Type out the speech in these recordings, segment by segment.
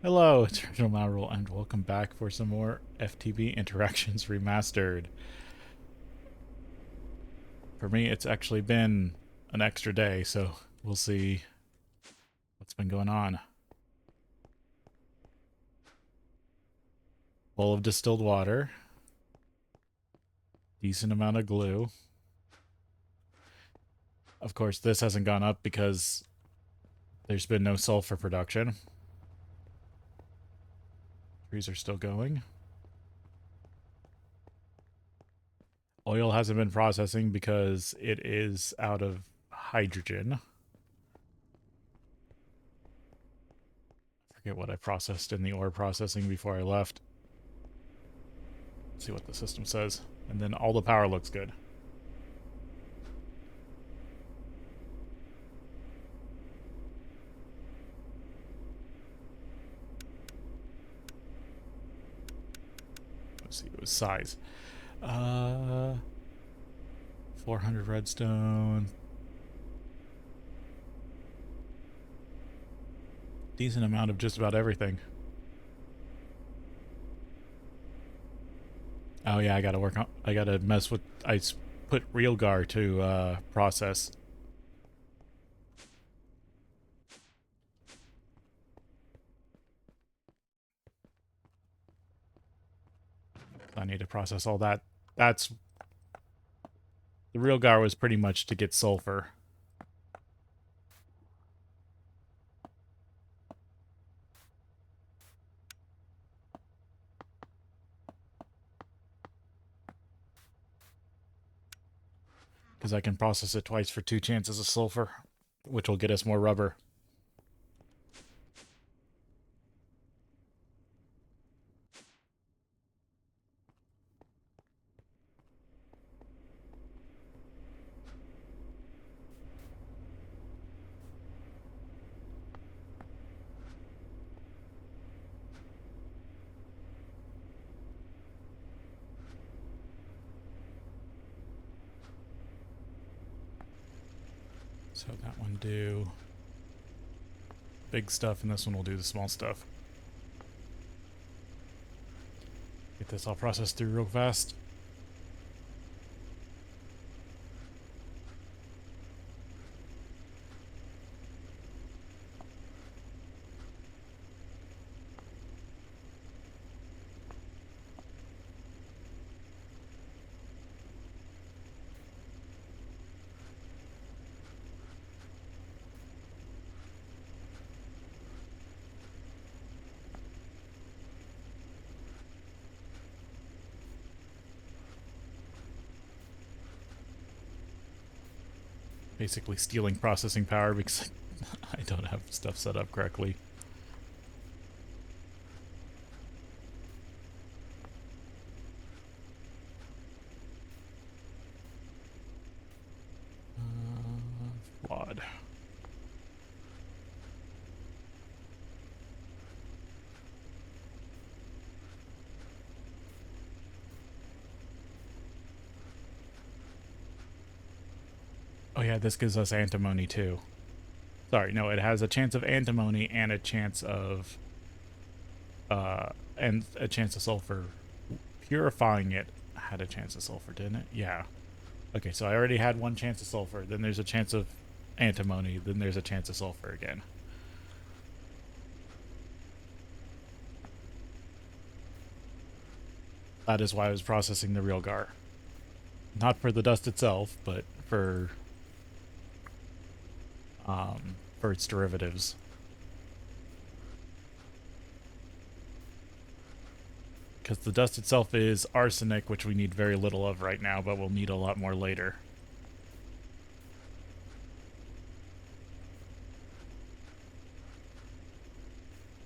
Hello, it's Original MaRul, and welcome back for some more FTB Interactions Remastered. For me, it's actually been an extra day, so we'll see what's been going on. Bowl of distilled water, decent amount of glue. Of course, this hasn't gone up because there's been no sulfur production. Trees are still going. Oil hasn't been processing because it is out of hydrogen. I forget what I processed in the ore processing before I left. Let's see what the system says. And then all the power looks good. Let's see, it was size. 400 redstone. Decent amount of just about everything. Oh yeah, I gotta work on. I gotta mess with. I put Realgar to process. I need to process all that. That's the Realgar was pretty much to get sulfur. Because I can process it twice for 2 chances of sulfur, which will get us more rubber. So that one do big stuff, and this one will do the small stuff. Get this all processed through real fast. Basically stealing processing power because I don't have stuff set up correctly. Flawed. Oh yeah, this gives us antimony too. Sorry, no, it has a chance of antimony and a chance of sulfur. Purifying it had a chance of sulfur, didn't it? Yeah. Okay, so I already had one chance of sulfur, then there's a chance of antimony, then there's a chance of sulfur again. That is why I was processing the Realgar. Not for the dust itself, but for its derivatives. Because the dust itself is arsenic, which we need very little of right now, but we'll need a lot more later.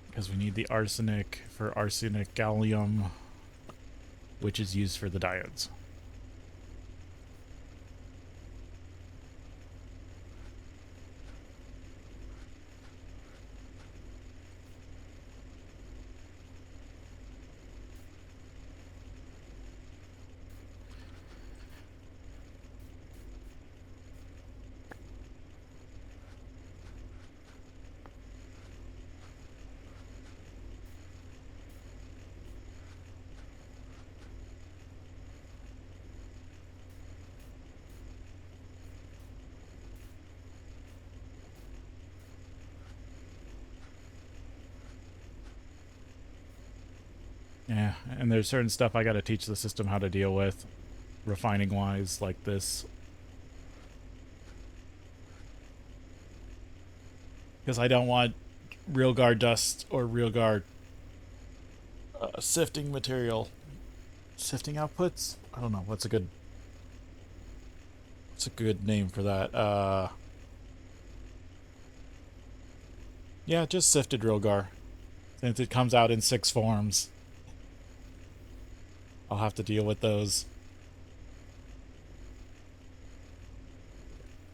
Because we need the arsenic for arsenic gallium, which is used for the diodes. Yeah, and there's certain stuff I gotta teach the system how to deal with, refining wise, like this. Because I don't want real guard dust or real guard sifting material. Sifting outputs? I don't know. What's a good name for that? Yeah, just sifted Rilgar. Since it comes out in 6 forms, I'll have to deal with those.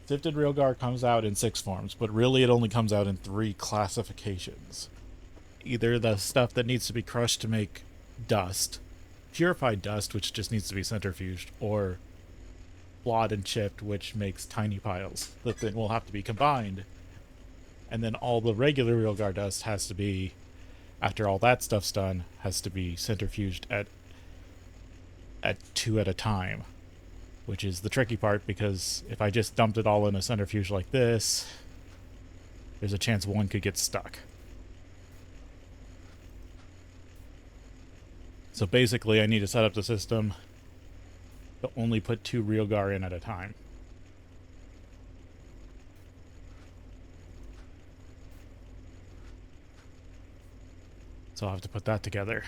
Sifted Rilgar comes out in 6 forms, but really it only comes out in 3 classifications. Either the stuff that needs to be crushed to make dust, purified dust, which just needs to be centrifuged, or flawed and chipped, which makes tiny piles that then will have to be combined. And then all the regular Rilgar dust has to be, after all that stuff's done, has to be centrifuged at 2 at a time, which is the tricky part, because if I just dumped it all in a centrifuge like this, there's a chance one could get stuck. So basically I need to set up the system to only put 2 Rilgar in at a time. So I'll have to put that together.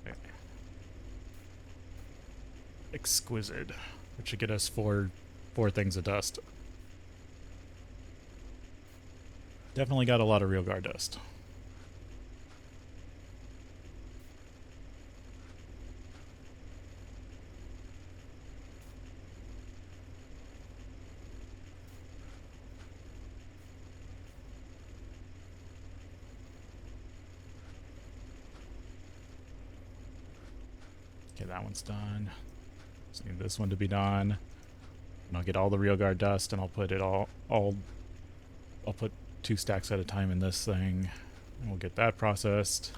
Okay. Exquisite, which should get us four things of dust. Definitely got a lot of Rilgar dust. Okay, that one's done. Just need this one to be done. And I'll get all the Rilgar dust, and I'll put it I'll put 2 stacks at a time in this thing, and we'll get that processed.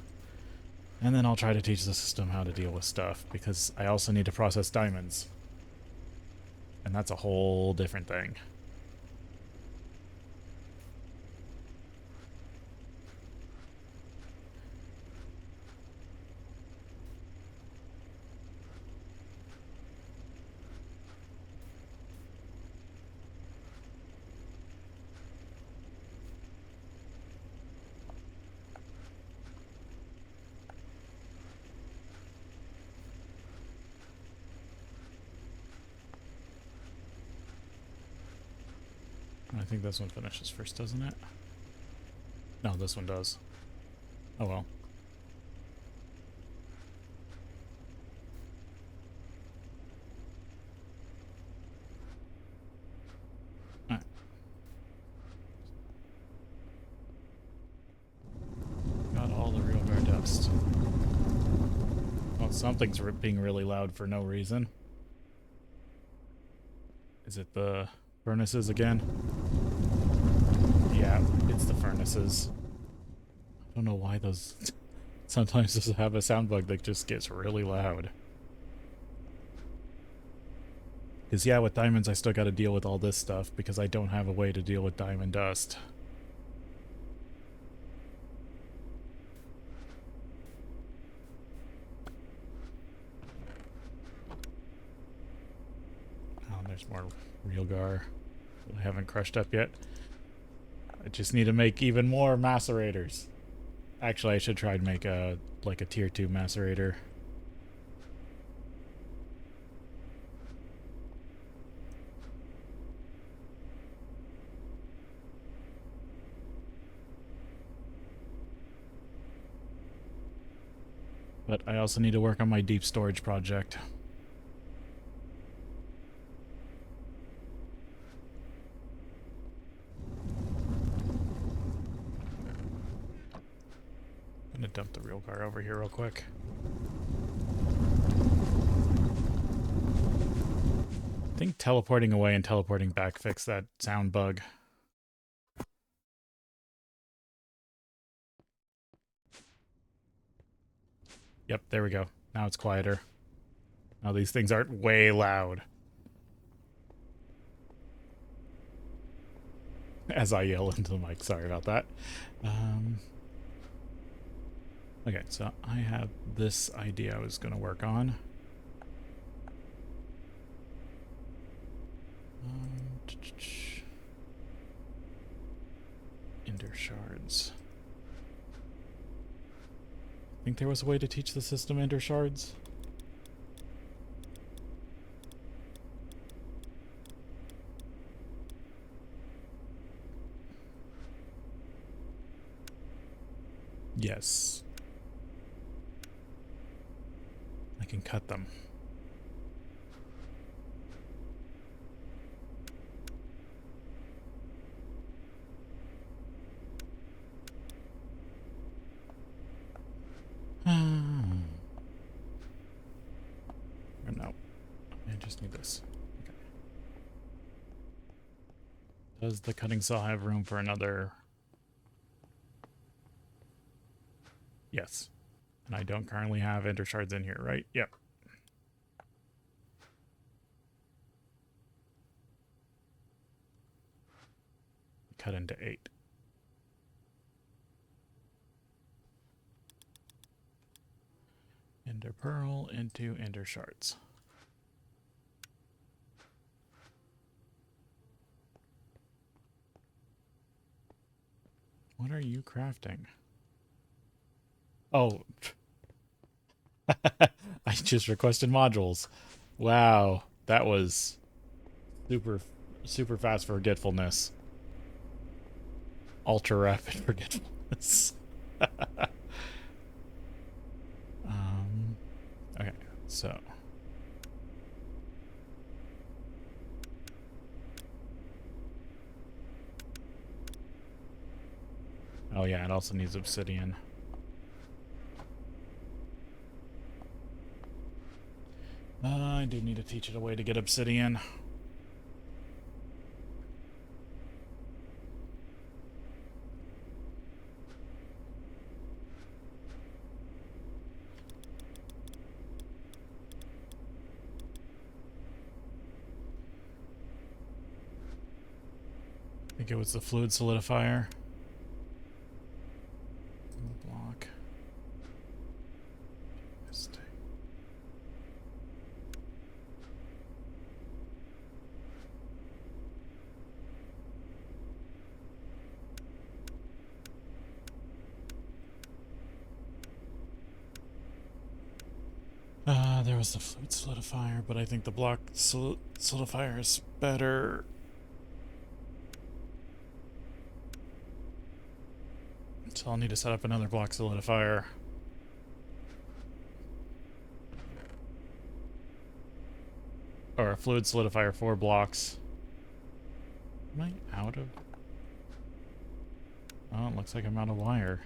And then I'll try to teach the system how to deal with stuff, because I also need to process diamonds. And that's a whole different thing. I think this one finishes first, doesn't it? No, this one does. Oh well. Alright. Got all the Rilgar dust. Well, something's being really loud for no reason. Is it the furnaces again? Yeah, it's the furnaces. I don't know why those sometimes just have a sound bug that just gets really loud. Because yeah, with diamonds I still got to deal with all this stuff because I don't have a way to deal with diamond dust. Oh, there's more Rilgar that I haven't crushed up yet. I just need to make even more macerators. Actually, I should try to make a tier 2 macerator. But I also need to work on my deep storage project. I'm gonna dump the Rilgar over here real quick. I think teleporting away and teleporting back fixed that sound bug. Yep, there we go. Now it's quieter. Now these things aren't way loud. as I yell into the mic. Sorry about that. Okay, so I have this idea I was going to work on. Ender shards. Think there was a way to teach the system ender shards? Yes. I can cut them. Or no. I just need this. Okay. Does the cutting saw have room for another? Yes. And I don't currently have ender shards in here, right? Yep. Cut into 8. Ender pearl into ender shards. What are you crafting? Oh. I just requested modules. Wow. That was super fast forgetfulness. Ultra rapid forgetfulness. Okay, so oh yeah, it also needs obsidian. I do need to teach it a way to get obsidian. I think it was the fluid solidifier. Block. Mistake. There was the fluid solidifier, but I think the block solidifier is better. So I'll need to set up another block solidifier. Or a fluid solidifier 4 blocks. Am I out of... Oh, it looks like I'm out of wire.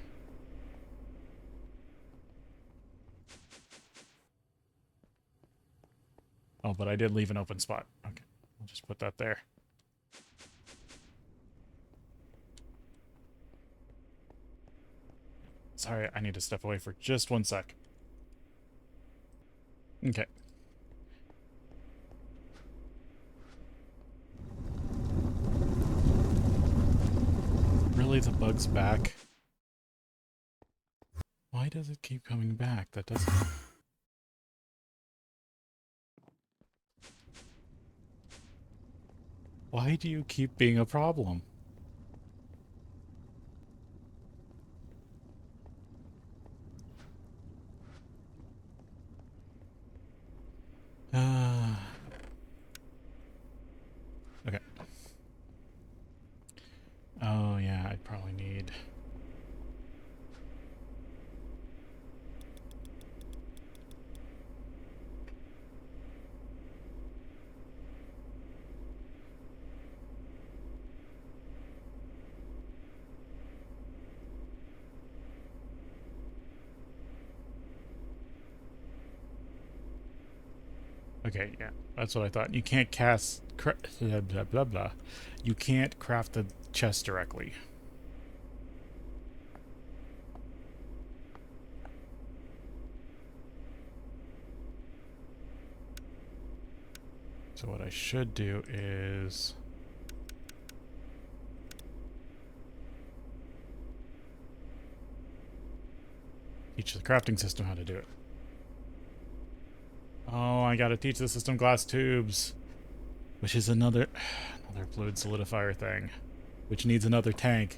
Oh, but I did leave an open spot. Okay, I'll just put that there. Sorry, I need to step away for just 1 sec. Okay. Really, the bug's back? Why does it keep coming back? That doesn't... Why do you keep being a problem? Okay. Oh, yeah, I'd probably need... Okay, yeah, that's what I thought. You can't cast... blah, blah, blah, blah. You can't craft the chest directly. So what I should do is... Teach the crafting system how to do it. Oh, I gotta teach the system glass tubes, which is another fluid solidifier thing, which needs another tank.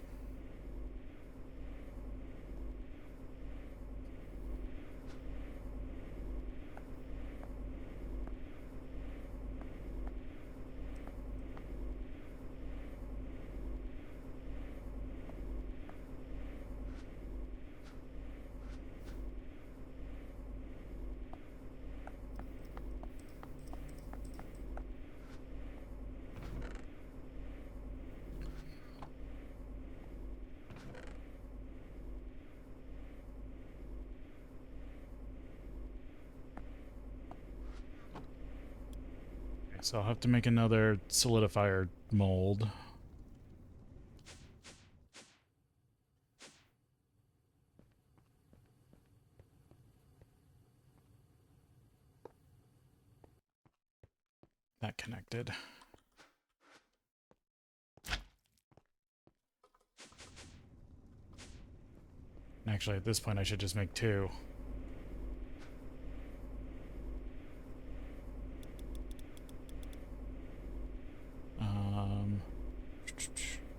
So I'll have to make another solidifier mold. That connected. Actually, at this point, I should just make two.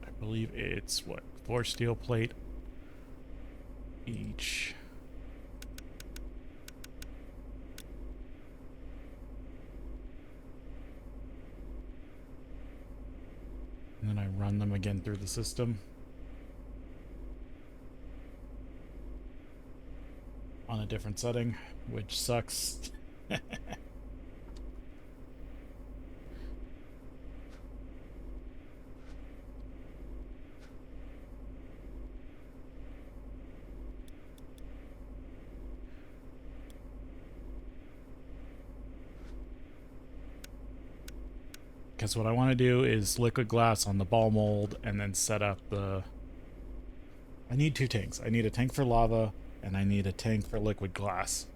I believe it's, what, 4 steel plate each. And then I run them again through the system. On a different setting, which sucks. Because what I want to do is liquid glass on the ball mold and then set up the... I need 2 tanks. I need a tank for lava and I need a tank for liquid glass.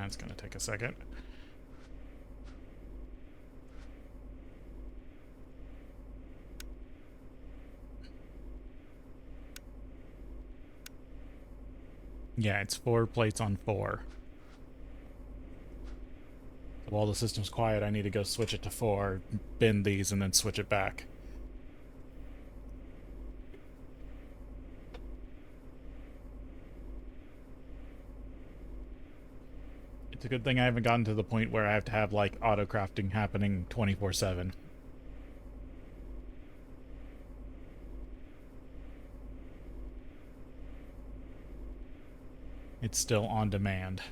It's going to take a second. Yeah, it's 4 plates on 4. So while the system's quiet, I need to go switch it to 4, bend these, and then switch it back. It's a good thing I haven't gotten to the point where I have to have, like, auto-crafting happening 24/7. It's still on demand.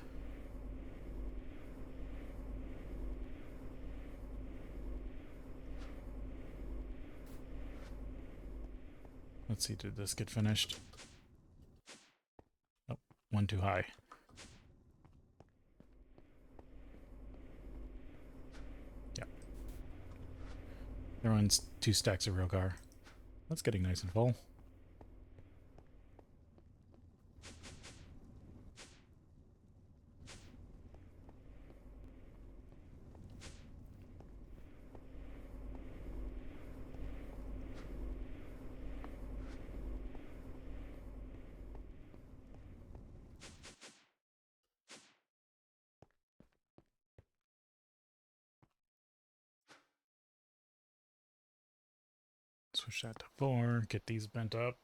Let's see, did this get finished? Oh, 1 too high. Yeah. There runs 2 stacks of Rogar. That's getting nice and full. Switch that to 4, get these bent up.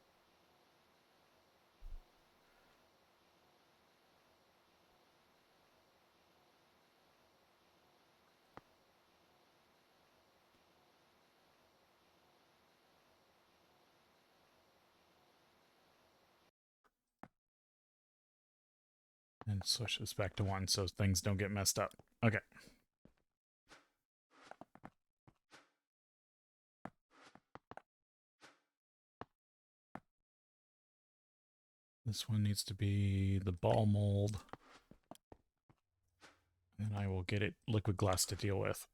And switch this back to 1 so things don't get messed up. Okay. This one needs to be the ball mold. And I will get it liquid glass to deal with.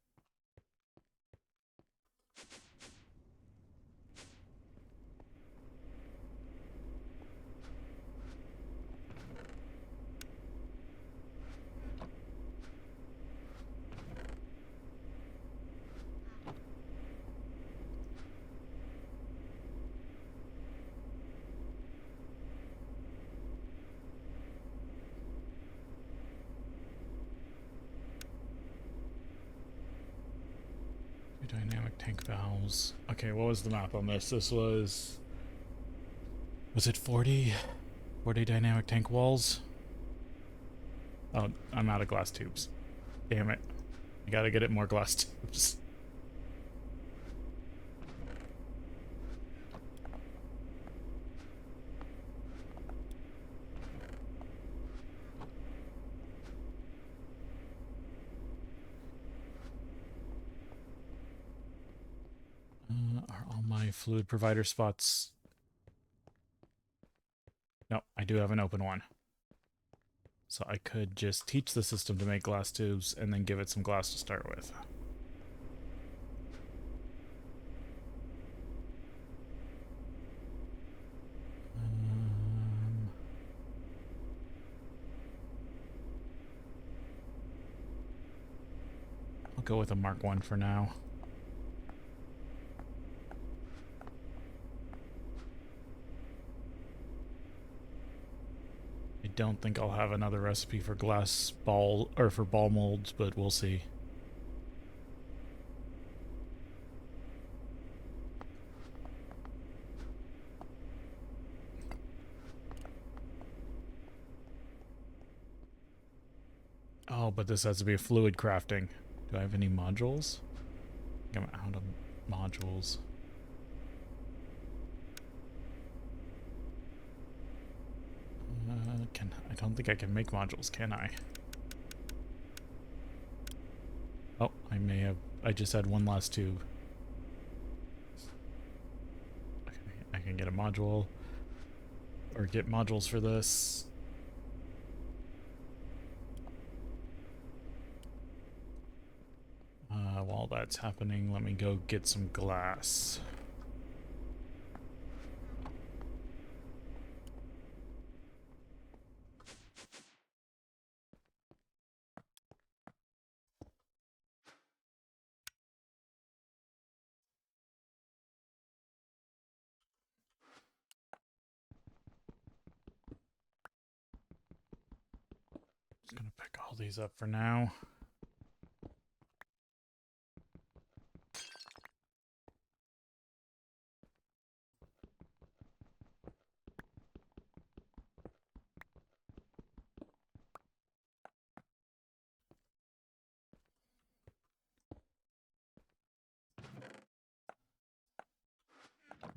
Dynamic tank valves. Okay, what was the map on this? This was... Was it 40? 40 dynamic tank walls? Oh, I'm out of glass tubes. Damn it. I gotta get it more glass tubes. Are all my fluid provider spots... No, I do have an open one. So I could just teach the system to make glass tubes and then give it some glass to start with. I'll go with a Mark 1 for now. I don't think I'll have another recipe for glass ball, or for ball molds, but we'll see. Oh, but this has to be a fluid crafting. Do I have any modules? I'm out of modules. I don't think I can make modules, can I? Oh, I may have... I just had one last tube. Okay, I can get a module. Or get modules for this. While that's happening, let me go get some glass. Just gonna pick all these up for now.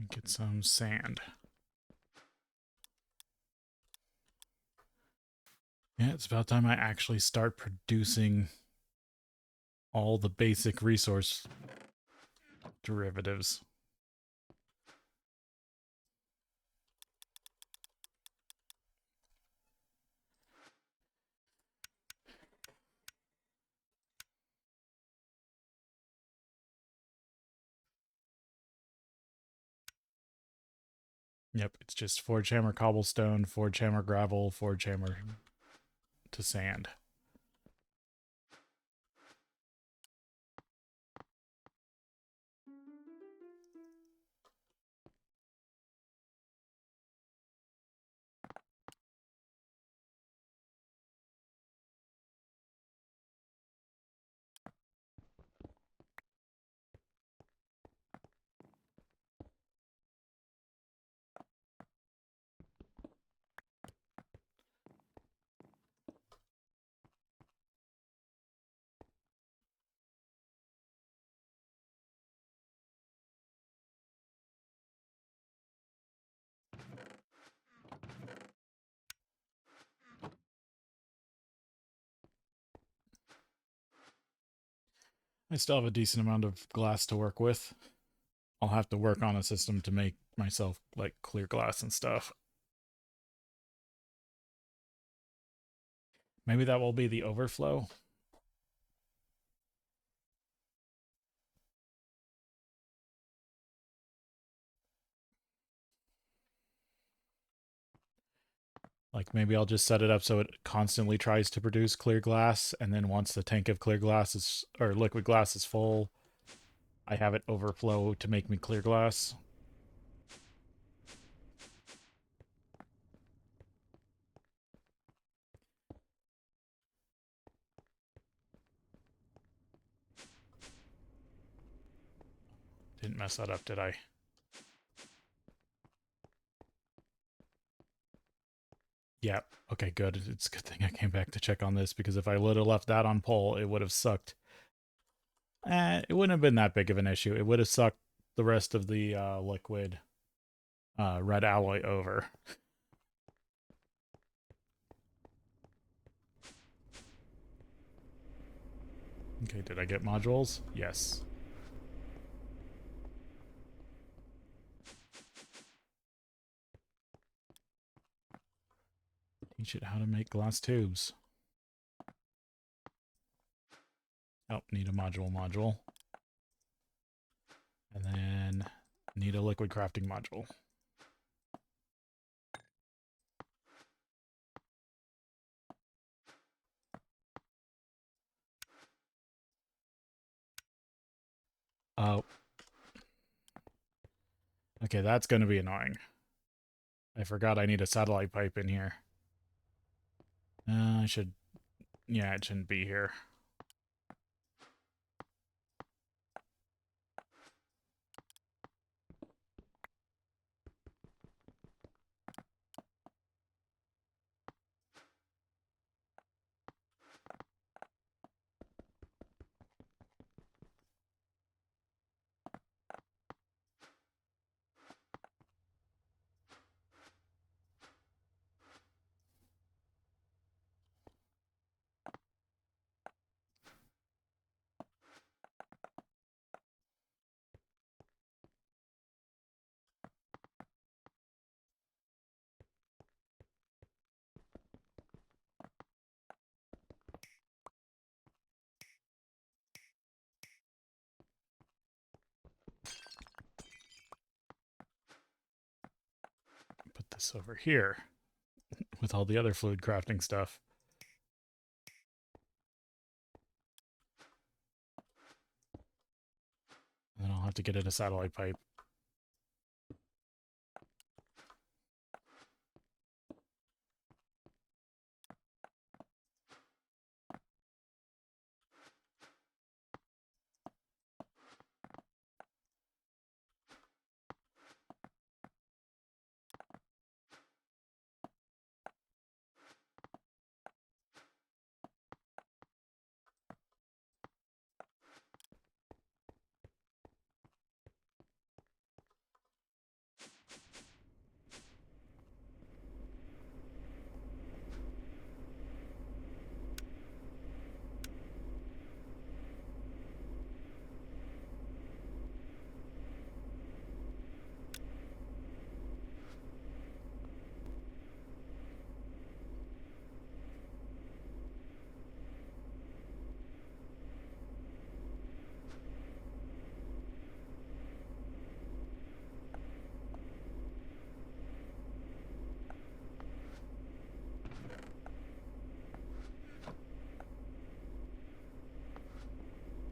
Get some sand. Yeah, it's about time I actually start producing all the basic resource derivatives. Yep, it's just forge hammer cobblestone, forge hammer gravel, forge hammer to sand. I still have a decent amount of glass to work with. I'll have to work on a system to make myself, like, clear glass and stuff. Maybe that will be the overflow. Like, maybe I'll just set it up so it constantly tries to produce clear glass, and then once the tank of clear glass is, or liquid glass is full, I have it overflow to make me clear glass. Didn't mess that up, did I? Yeah. Okay, good. It's a good thing I came back to check on this, because if I would have left that on pole, it would have sucked. It wouldn't have been that big of an issue. It would have sucked the rest of the liquid red alloy over. Okay, did I get modules? Yes. Teach it how to make glass tubes. Oh, need a module. And then need a liquid crafting module. Oh. Okay, that's going to be annoying. I forgot I need a satellite pipe in here. I should... Yeah, it shouldn't be here. Put this over here with all the other fluid crafting stuff. And then I'll have to get it a satellite pipe.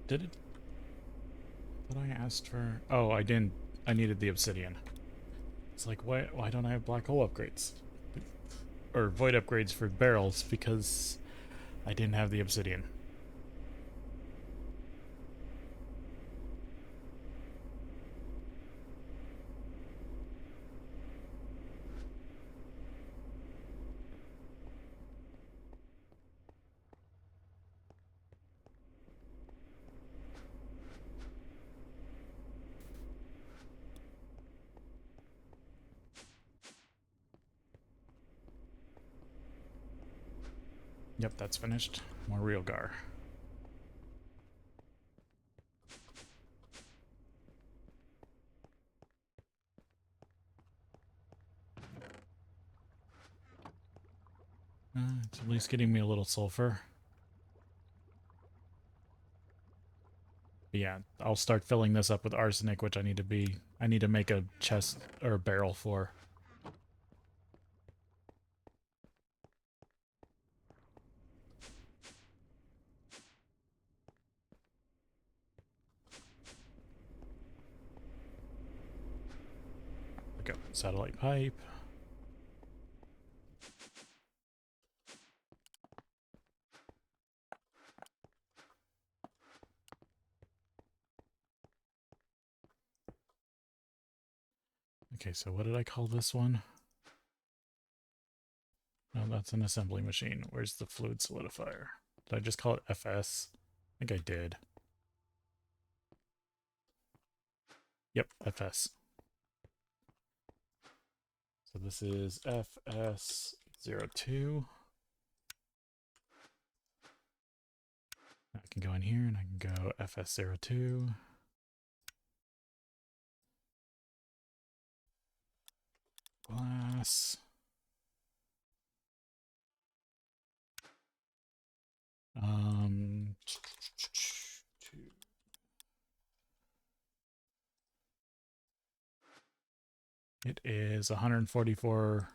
Did it? What I asked for... Oh, I didn't... I needed the obsidian. It's like, why don't I have black hole upgrades? Or void upgrades for barrels, because I didn't have the obsidian. Yep, that's finished. More real gar. It's at least getting me a little sulfur. But yeah, I'll start filling this up with arsenic, which I need to make a chest or a barrel for. Go, satellite pipe. Okay, so what did I call this one? No, that's an assembly machine. Where's the fluid solidifier? Did I just call it FS? I think I did. Yep, FS. So this is FS02. I can go in here and I can go FS02. Glass. It is 144.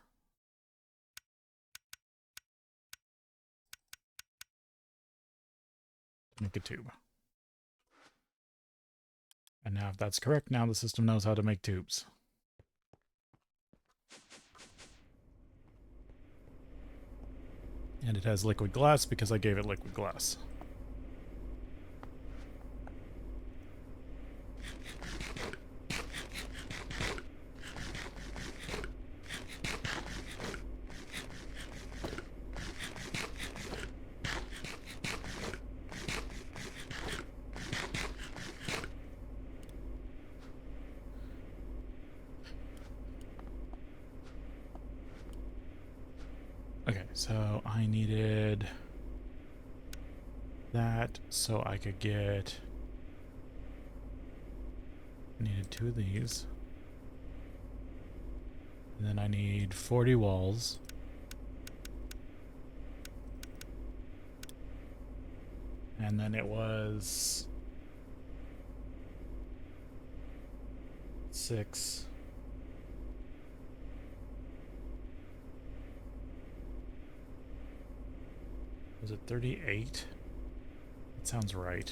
Make a tube. And now if that's correct, now the system knows how to make tubes. And it has liquid glass because I gave it liquid glass. Okay, so I needed that so I could get... I needed 2 of these. And then I need 40 walls. And then it was 6. Was it 38? That sounds right.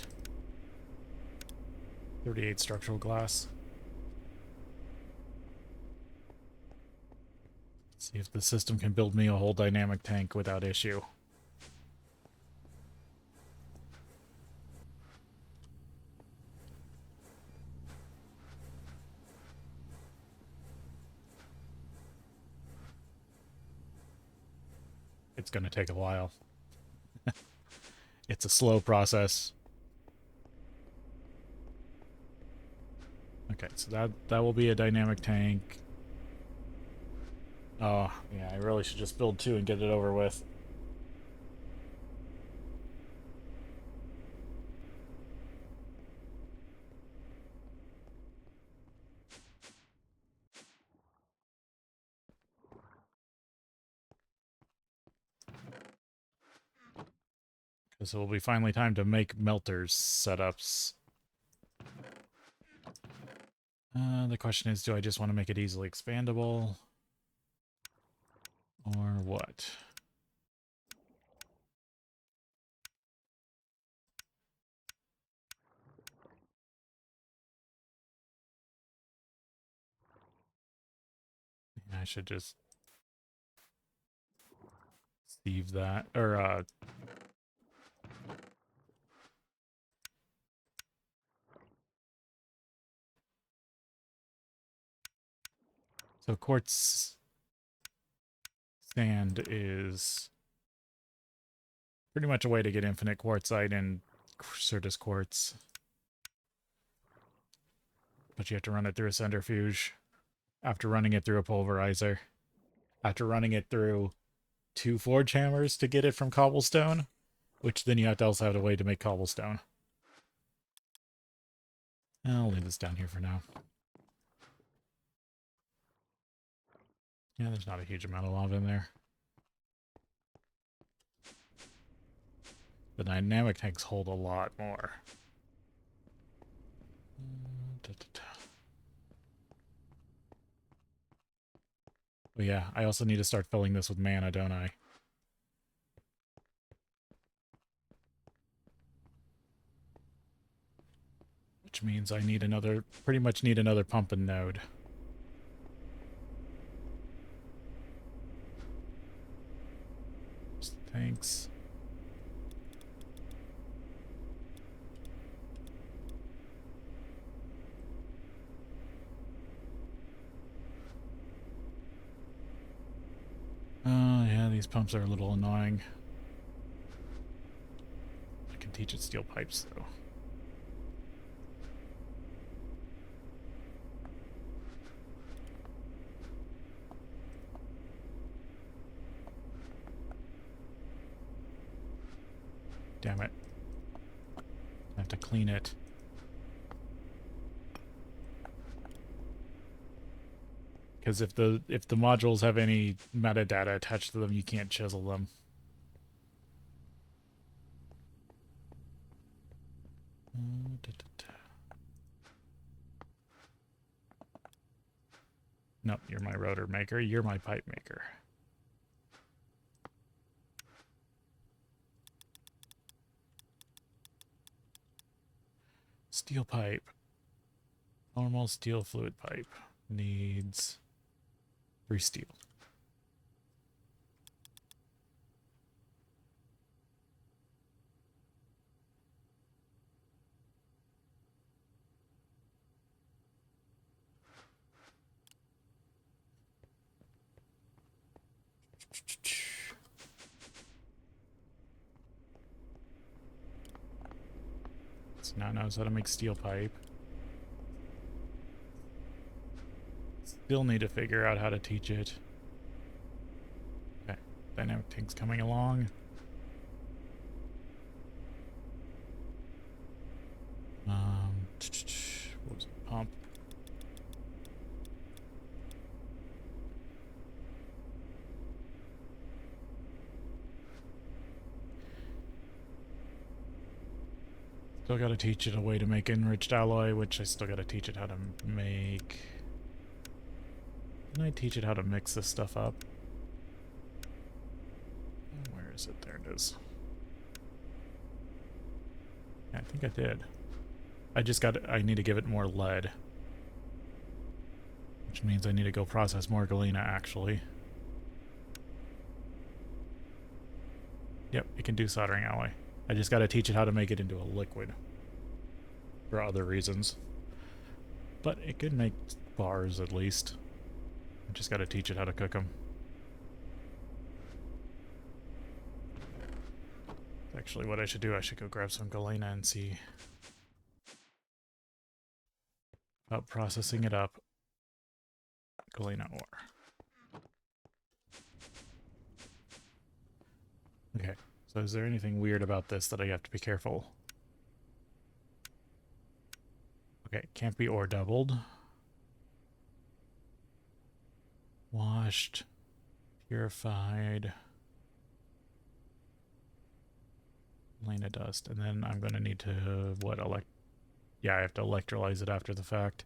38 structural glass. Let's see if the system can build me a whole dynamic tank without issue. It's going to take a while. It's a slow process. Okay, so that will be a dynamic tank. Oh, yeah, I really should just build 2 and get it over with. Because it will be finally time to make melters setups. The question is, do I just want to make it easily expandable? Or what? I should just save that, or so quartz sand is pretty much a way to get infinite quartzite in Certus quartz. But you have to run it through a centrifuge, after running it through a pulverizer, after running it through 2 forge hammers to get it from cobblestone, which then you have to also have a way to make cobblestone. I'll leave this down here for now. Yeah, there's not a huge amount of lava in there. The dynamic tanks hold a lot more. But yeah, I also need to start filling this with mana, don't I? Which means I need another, pretty much need another pumping node. Thanks. These pumps are a little annoying. I can teach it steel pipes, though. Damn it. I have to clean it. Because if the modules have any metadata attached to them, you can't chisel them. Nope, you're my rotor maker. You're my pipe maker. Steel pipe. Normal steel fluid pipe. Needs 3 steel. So now knows how to make steel pipe. Still need to figure out how to teach it. Okay, dynamic tank's coming along. What was it? Pump. Still got to teach it a way to make enriched alloy, which I still got to teach it how to make. Can I teach it how to mix this stuff up? Where is it? There it is. Yeah, I think I did. I need to give it more lead. Which means I need to go process more galena, actually. Yep, it can do soldering alloy. I just got to teach it how to make it into a liquid. For other reasons. But it could make bars, at least. I just got to teach it how to cook them. Actually, what I should do, I should go grab some galena and see about processing it up. Galena ore. Okay, so is there anything weird about this that I have to be careful? Okay, can't be ore doubled. Washed. Purified. Galena dust. And then I'm going to need to, what, yeah, I have to electrolyze it after the fact.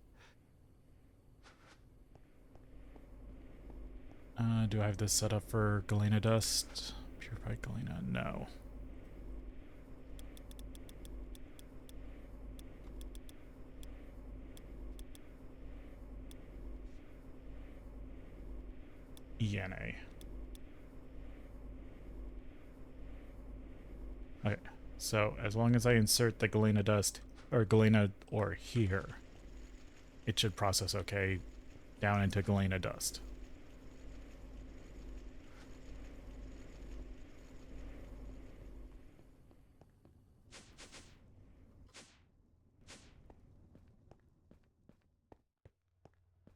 Do I have this set up for galena dust? Purified galena? No. ENA. Okay, so as long as I insert the galena dust, or galena ore here, it should process okay down into galena dust.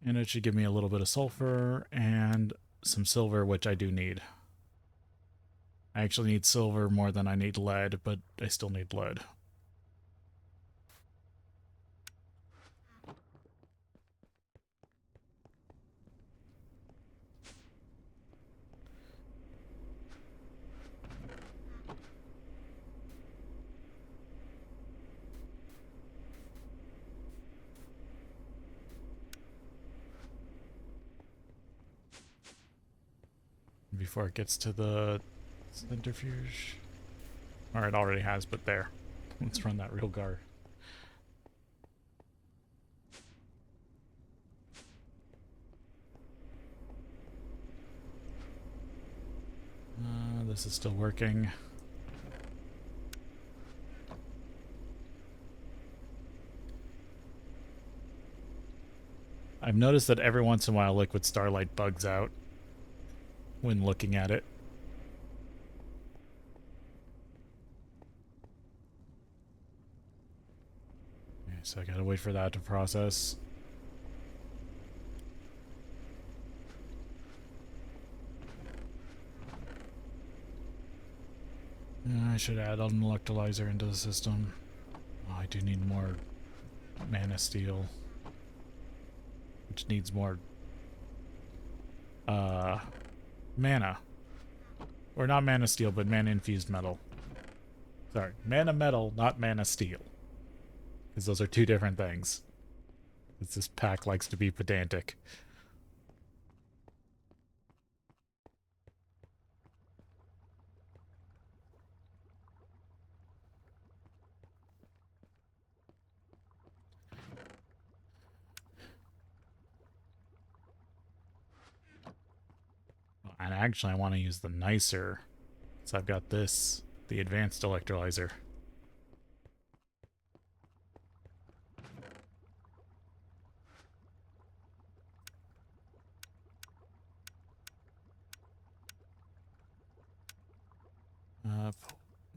And it should give me a little bit of sulfur and some silver, which I do need. I actually need silver more than I need lead, but I still need lead. Before it gets to the centrifuge. Or it already has, but there. Let's run that real guard. This is still working. I've noticed that every once in a while Liquid Starlight bugs out when looking at it. So I gotta wait for that to process. I should add an electrolyzer into the system. Oh, I do need more mana steel, which needs more mana. Or not mana steel, but mana infused metal. Sorry, mana metal, not mana steel. Because those are two different things. This pack likes to be pedantic. And actually I want to use the nicer. So I've got this, the advanced electrolyzer.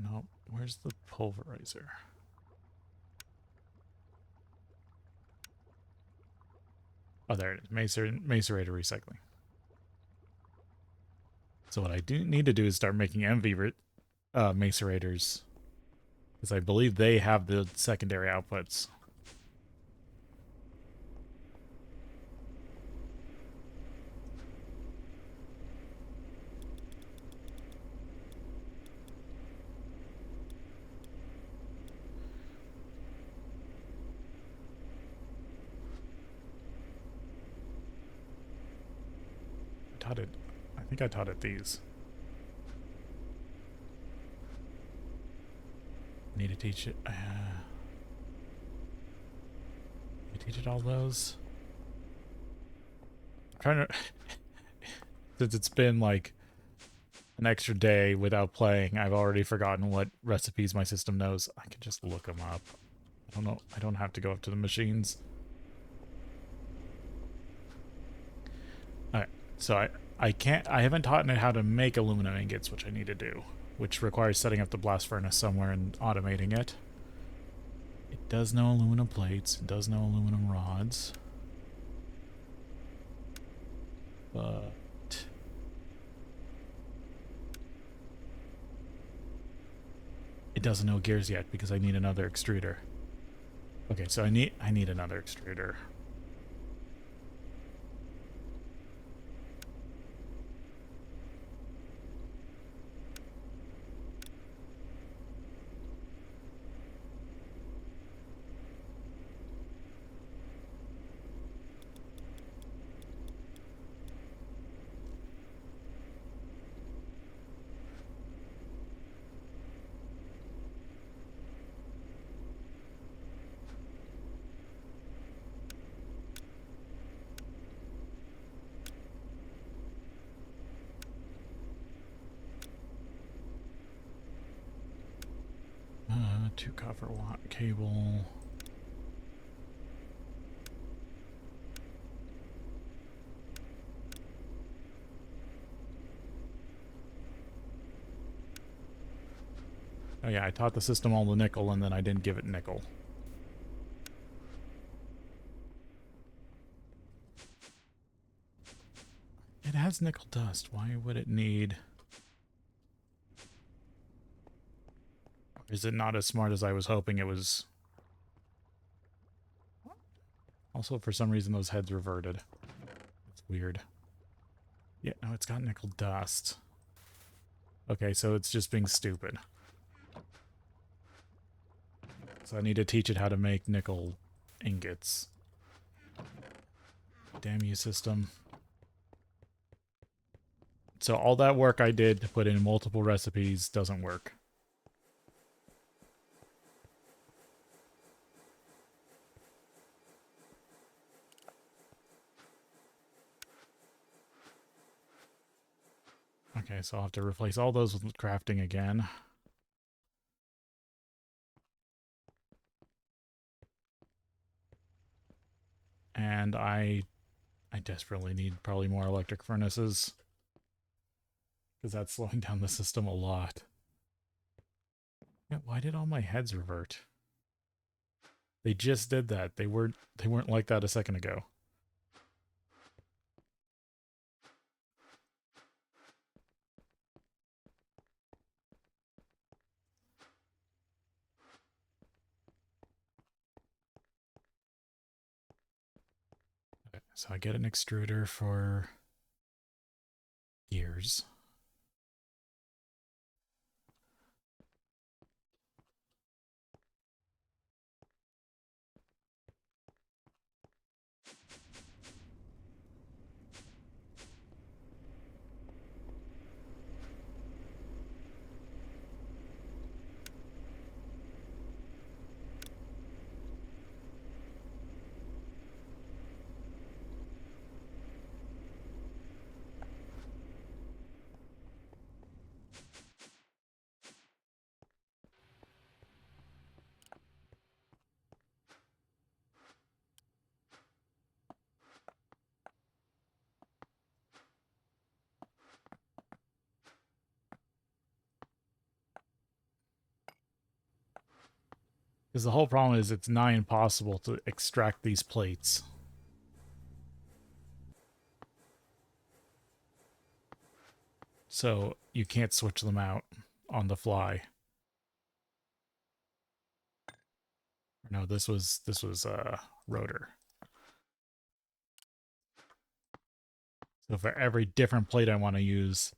No, where's the pulverizer? Oh, there it is. Macerator recycling. So what I do need to do is start making MV macerators. Because I believe they have the secondary outputs. I think I taught it these. Need to teach it. Teach it all those. I'm trying to. Since it's been like an extra day without playing, I've already forgotten what recipes my system knows. I can just look them up. I don't know. I don't have to go up to the machines. Alright, so I haven't taught it how to make aluminum ingots, which I need to do, which requires setting up the blast furnace somewhere and automating it. It does know aluminum plates, it does know aluminum rods. But it doesn't know gears yet because I need another extruder. Okay, so I need another extruder. Two copper cable. Oh yeah, I taught the system all the nickel and then I didn't give it nickel. It has nickel dust. Why would it need... Is it not as smart as I was hoping it was? Also, for some reason, those heads reverted. It's weird. Yeah, no, it's got nickel dust. Okay, so it's just being stupid. So I need to teach it how to make nickel ingots. Damn you, system. So all that work I did to put in multiple recipes doesn't work. Okay, so I'll have to replace all those with crafting again. And I desperately need probably more electric furnaces. Because that's slowing down the system a lot. Yeah, why did all my heads revert? They just did that. They weren't like that a second ago. Okay, so I get an extruder for gears. Because the whole problem is it's nigh impossible to extract these plates. So you can't switch them out on the fly. No, this was rotor. So for every different plate I want to use,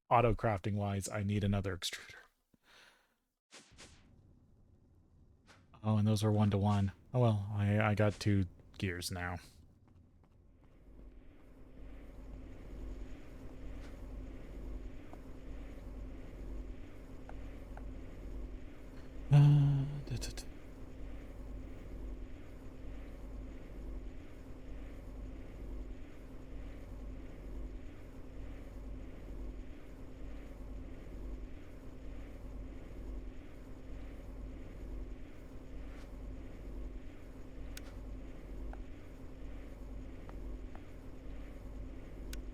auto crafting wise, I need another extruder. Oh, and those are 1-to-1. Oh well, I got 2 gears now. Da, da, da.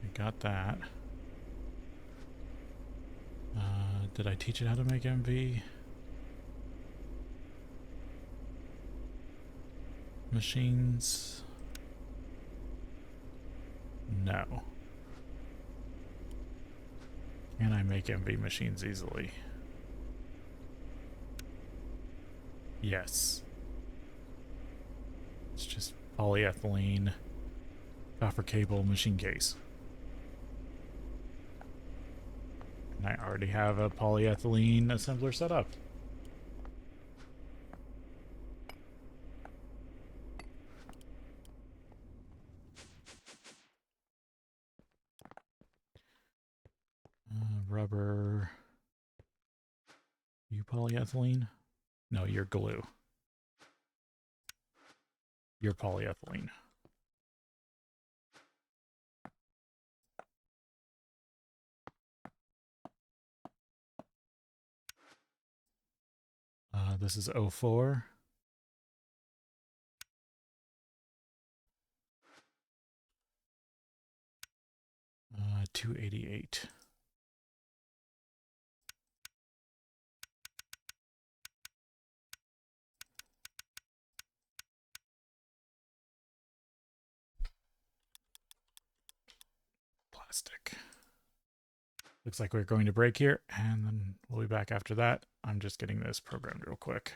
I got that. Did I teach it how to make MV? Machines? No. Can I make MV machines easily? Yes. It's just polyethylene, copper cable, machine case. And I already have a polyethylene assembler set up. Rubber. You polyethylene? No, you're glue. You're polyethylene. This is 04. 288. Plastic. Looks like we're going to break here, and then we'll be back after that. I'm just getting this programmed real quick.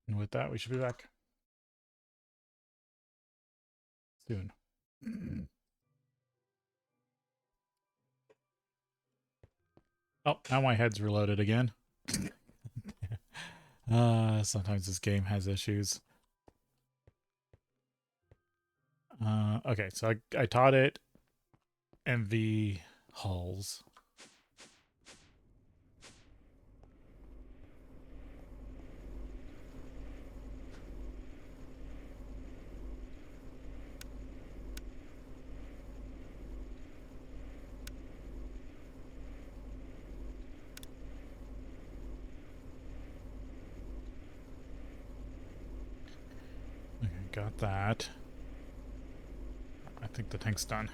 And with that, we should be back soon. Oh, now my head's reloaded again. Sometimes this game has issues. Okay, so I taught it MV hulls. got that. I think the tank's done.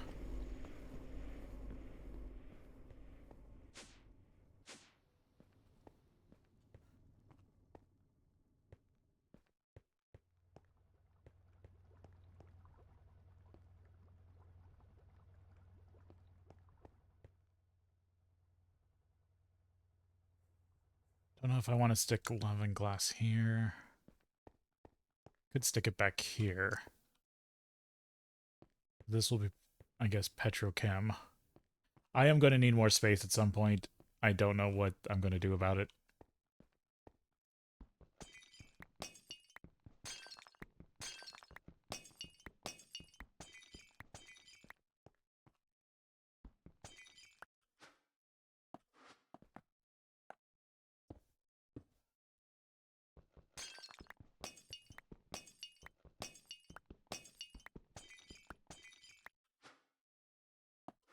Don't know if I want to stick loving glass here. Could stick it back here. This will be, I guess, petrochem. I am going to need more space at some point. I don't know what I'm going to do about it.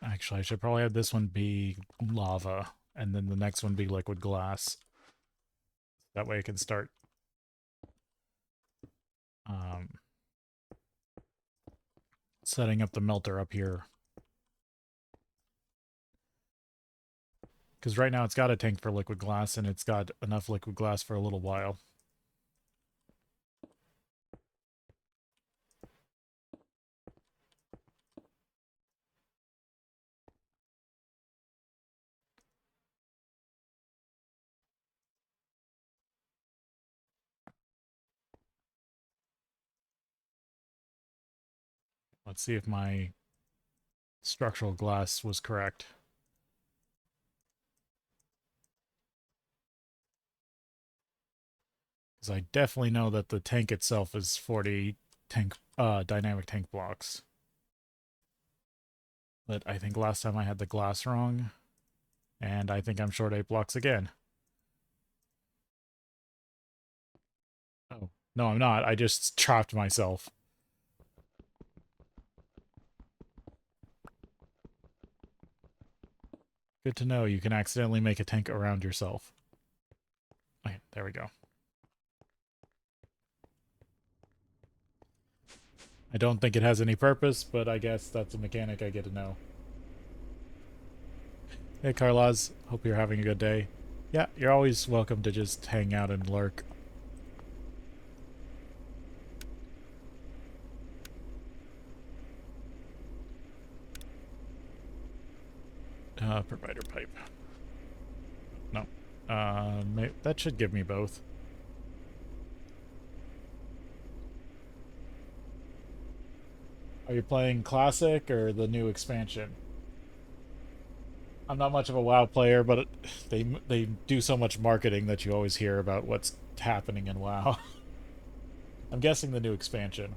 Actually, I should probably have this one be lava, and then the next one be liquid glass. That way I can start setting up the melter up here. Because right now it's got a tank for liquid glass, and it's got enough liquid glass for a little while. Let's see if my structural glass was correct. Because I definitely know that the tank itself is 40 tank dynamic tank blocks. But I think last time I had the glass wrong, and I think I'm short 8 blocks again. Oh, no, I'm not. I just trapped myself. Good to know you can accidentally make a tank around yourself. Okay, there we go. I don't think it has any purpose, but I guess that's a mechanic I get to know. Hey, Carlaz. Hope you're having a good day. Yeah, you're always welcome to just hang out and lurk. Provider pipe. No. That should give me both. Are you playing Classic or the new expansion? I'm not much of a WoW player, but they do so much marketing that you always hear about what's happening in WoW. I'm guessing the new expansion.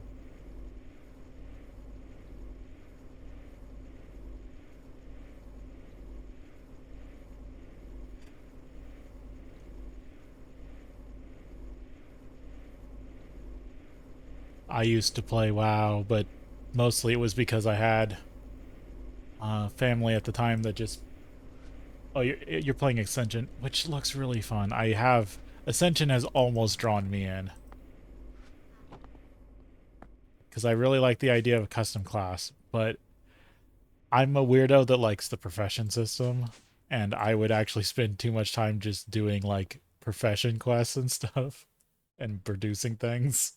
I used to play WoW, but mostly it was because I had family at the time that just... Oh, you're playing Ascension, which looks really fun. Ascension has almost drawn me in. Because I really like the idea of a custom class, but I'm a weirdo that likes the profession system, and I would actually spend too much time just doing, like, profession quests and stuff, and producing things.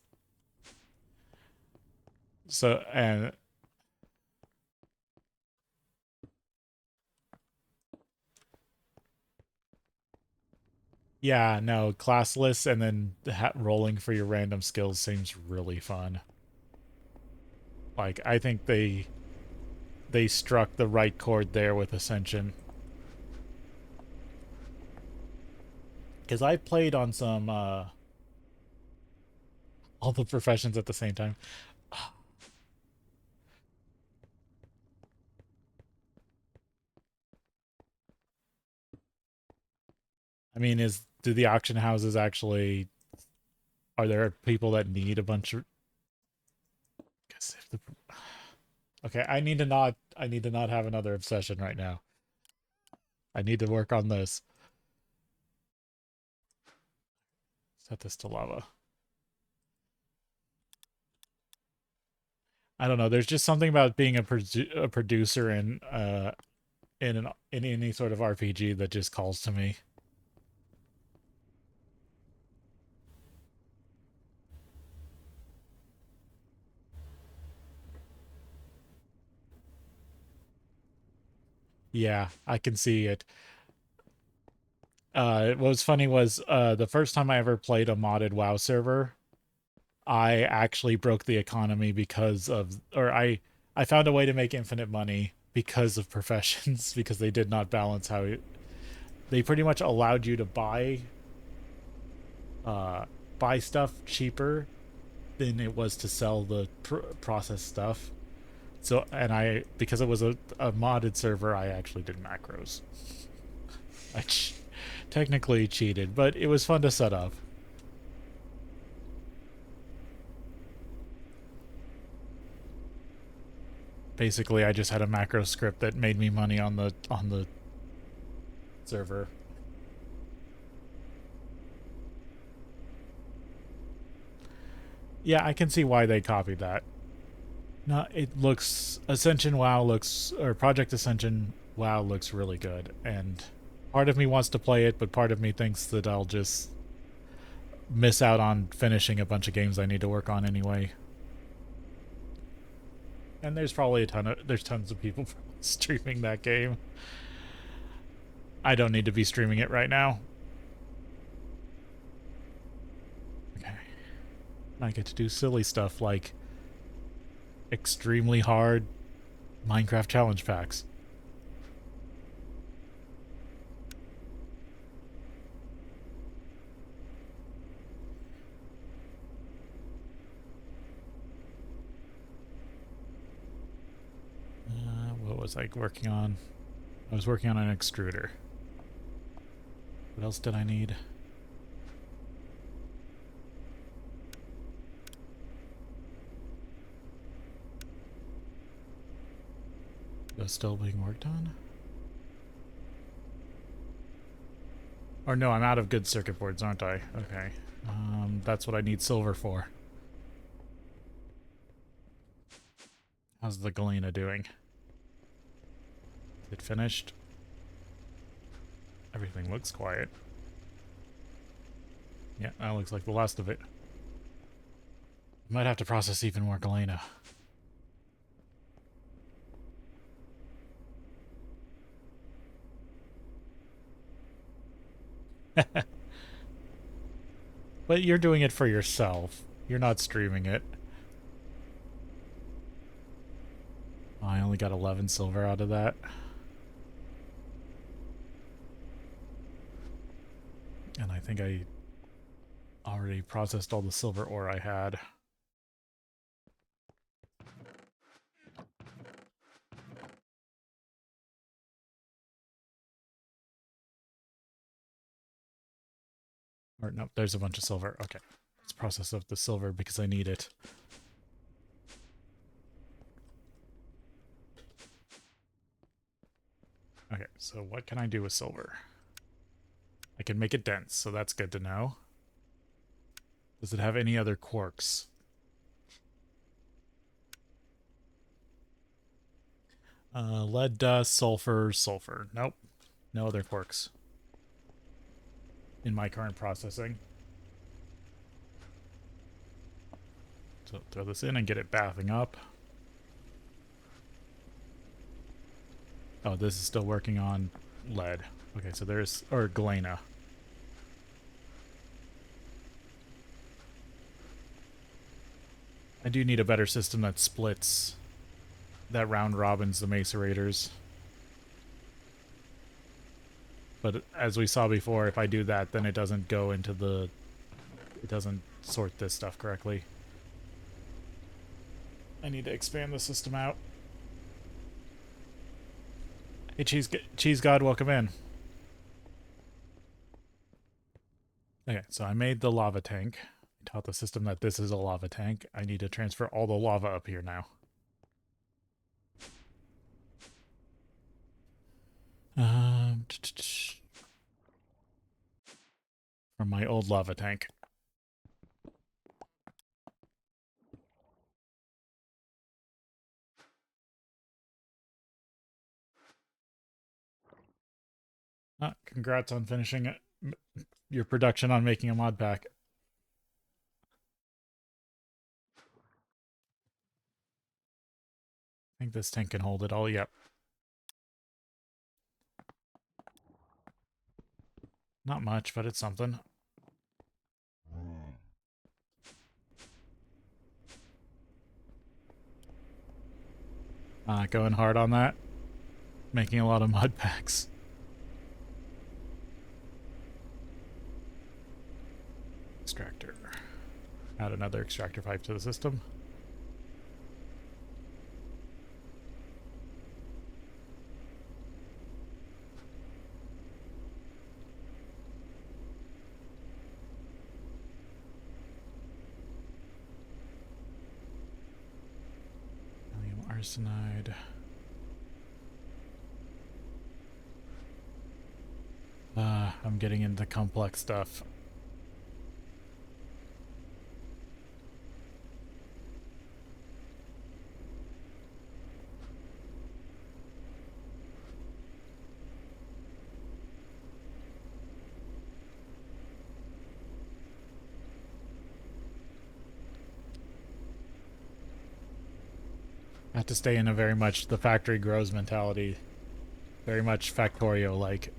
So, and yeah, no, classless and then rolling for your random skills seems really fun. Like, I think they struck the right chord there with Ascension. Because I played on some all the professions at the same time. I mean, do the auction houses actually... Are there people that need a bunch of... Guess if the... Okay, I need to not have another obsession right now. I need to work on this. Set this to lava. I don't know. There's just something about being a producer in any sort of RPG that just calls to me. Yeah, I can see it. What was funny was the first time I ever played a modded WoW server, I actually broke the economy because of, or I found a way to make infinite money because of professions because they did not balance how they pretty much allowed you to uh buy stuff cheaper than it was to sell the processed stuff. So, and I, because it was a modded server, I actually did macros. I technically cheated, but it was fun to set up. Basically, I just had a macro script that made me money on the server. Yeah, I can see why they copied that. No, it looks Ascension WoW looks or Project Ascension WoW looks really good, and part of me wants to play it, but part of me thinks that I'll just miss out on finishing a bunch of games I need to work on anyway. And there's probably there's tons of people streaming that game. I don't need to be streaming it right now. Okay. I get to do silly stuff like extremely hard Minecraft challenge packs. What was I working on? I was working on an extruder. What else did I need? That's still being worked on? Or no, I'm out of good circuit boards, aren't I? Okay. That's what I need silver for. How's the Galena doing? It finished? Everything looks quiet. Yeah, that looks like the last of it. Might have to process even more Galena. But you're doing it for yourself. You're not streaming it. Oh, I only got 11 silver out of that. And I think I already processed all the silver ore I had. Or no, there's a bunch of silver. Okay. Let's process up the silver because I need it. Okay, so what can I do with silver? I can make it dense, so that's good to know. Does it have any other quarks? Lead dust, sulfur, sulfur. Nope. No other quarks in my current processing. So throw this in and get it bathing up. Oh, this is still working on lead. Okay, so there's, or galena. I do need a better system that splits, that round robins the macerators. But as we saw before, if I do that, then it doesn't go into the, it doesn't sort this stuff correctly. I need to expand the system out. Hey, Cheese God, welcome in. Okay, so I made the lava tank. I taught the system that this is a lava tank. I need to transfer all the lava up here now. From my old lava tank. Congrats on finishing your production on making a mod pack. I think this tank can hold it all. Yep. Not much, but it's something. Going hard on that. Making a lot of mod packs. Extractor. Add another extractor pipe to the system. Aluminium arsenide. I'm getting into complex stuff. I have to stay in a very much the factory grows mentality. Very much Factorio-like.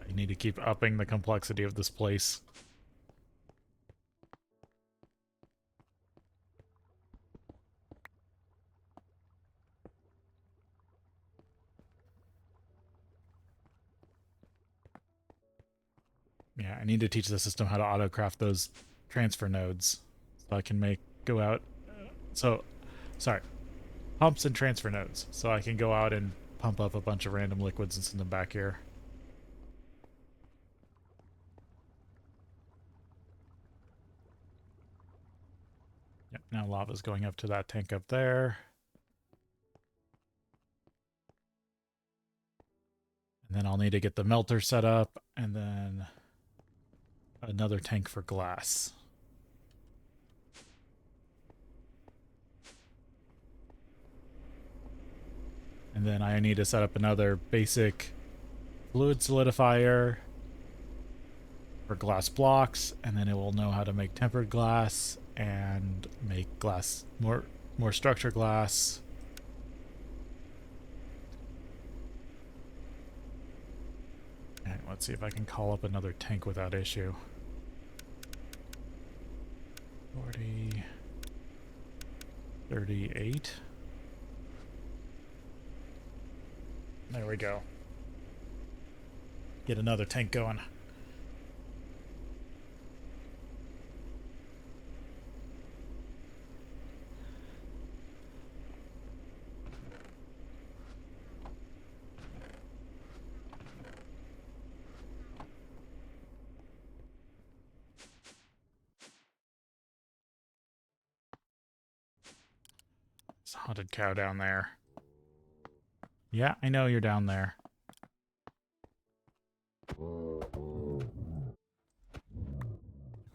I need to keep upping the complexity of this place. Yeah, I need to teach the system how to auto-craft those transfer nodes. So I can go out... sorry. Pumps and transfer nodes. So I can go out and pump up a bunch of random liquids and send them back here. Yep, now lava's going up to that tank up there. And then I'll need to get the melter set up, and then another tank for glass. And then I need to set up another basic fluid solidifier for glass blocks, and then it will know how to make tempered glass and make glass, more structured glass. And let's see if I can call up another tank without issue. 40, 38. There we go. Get another tank going. It's a haunted cow down there. Yeah, I know you're down there. The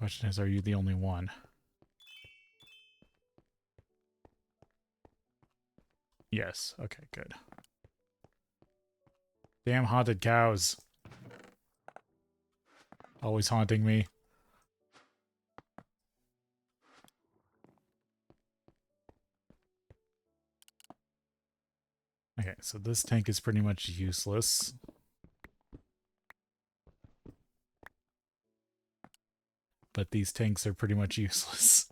question is, are you the only one? Yes. Okay, good. Damn haunted cows. Always haunting me. Okay, so this tank is pretty much useless. But these tanks are pretty much useless.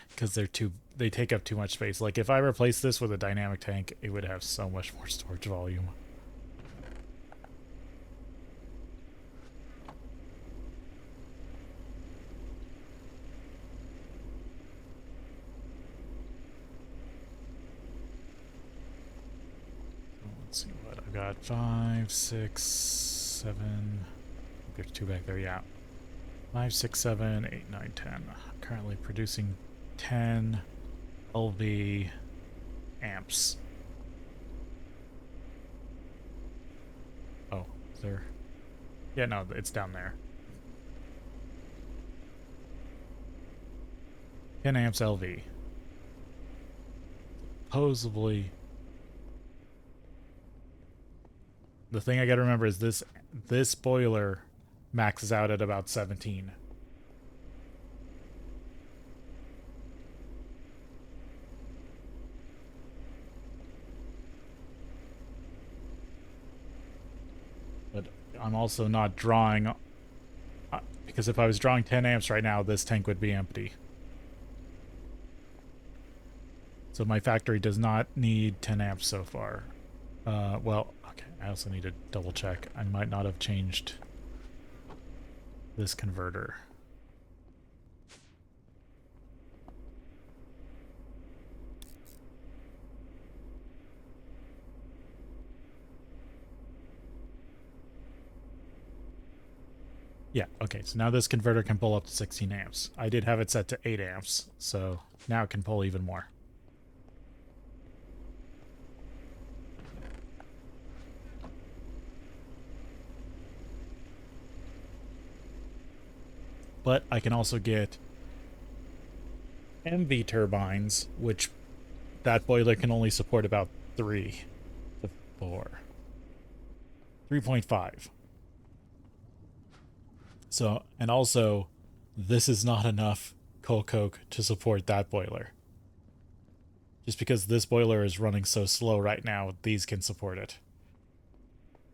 Because they take up too much space. Like, if I replace this with a dynamic tank, it would have so much more storage volume. Let's see what I've got. 5, 6, 7. There's 2 back there, yeah. 5, 6, 7, 8, 9, 10. Currently producing 10 LV amps. Oh, is there? Yeah, no, it's down there. 10 amps LV. Supposedly, the thing I gotta remember is this boiler maxes out at about 17. But I'm also not drawing, because if I was drawing 10 amps right now, this tank would be empty. So my factory does not need 10 amps so far. Well, okay, I also need to double check. I might not have changed this converter. Yeah, okay, so now this converter can pull up to 16 amps. I did have it set to 8 amps, so now it can pull even more. But I can also get MV turbines, which that boiler can only support about 3 to 4. 3.5. So, and also, this is not enough coal coke to support that boiler. Just because this boiler is running so slow right now, these can support it.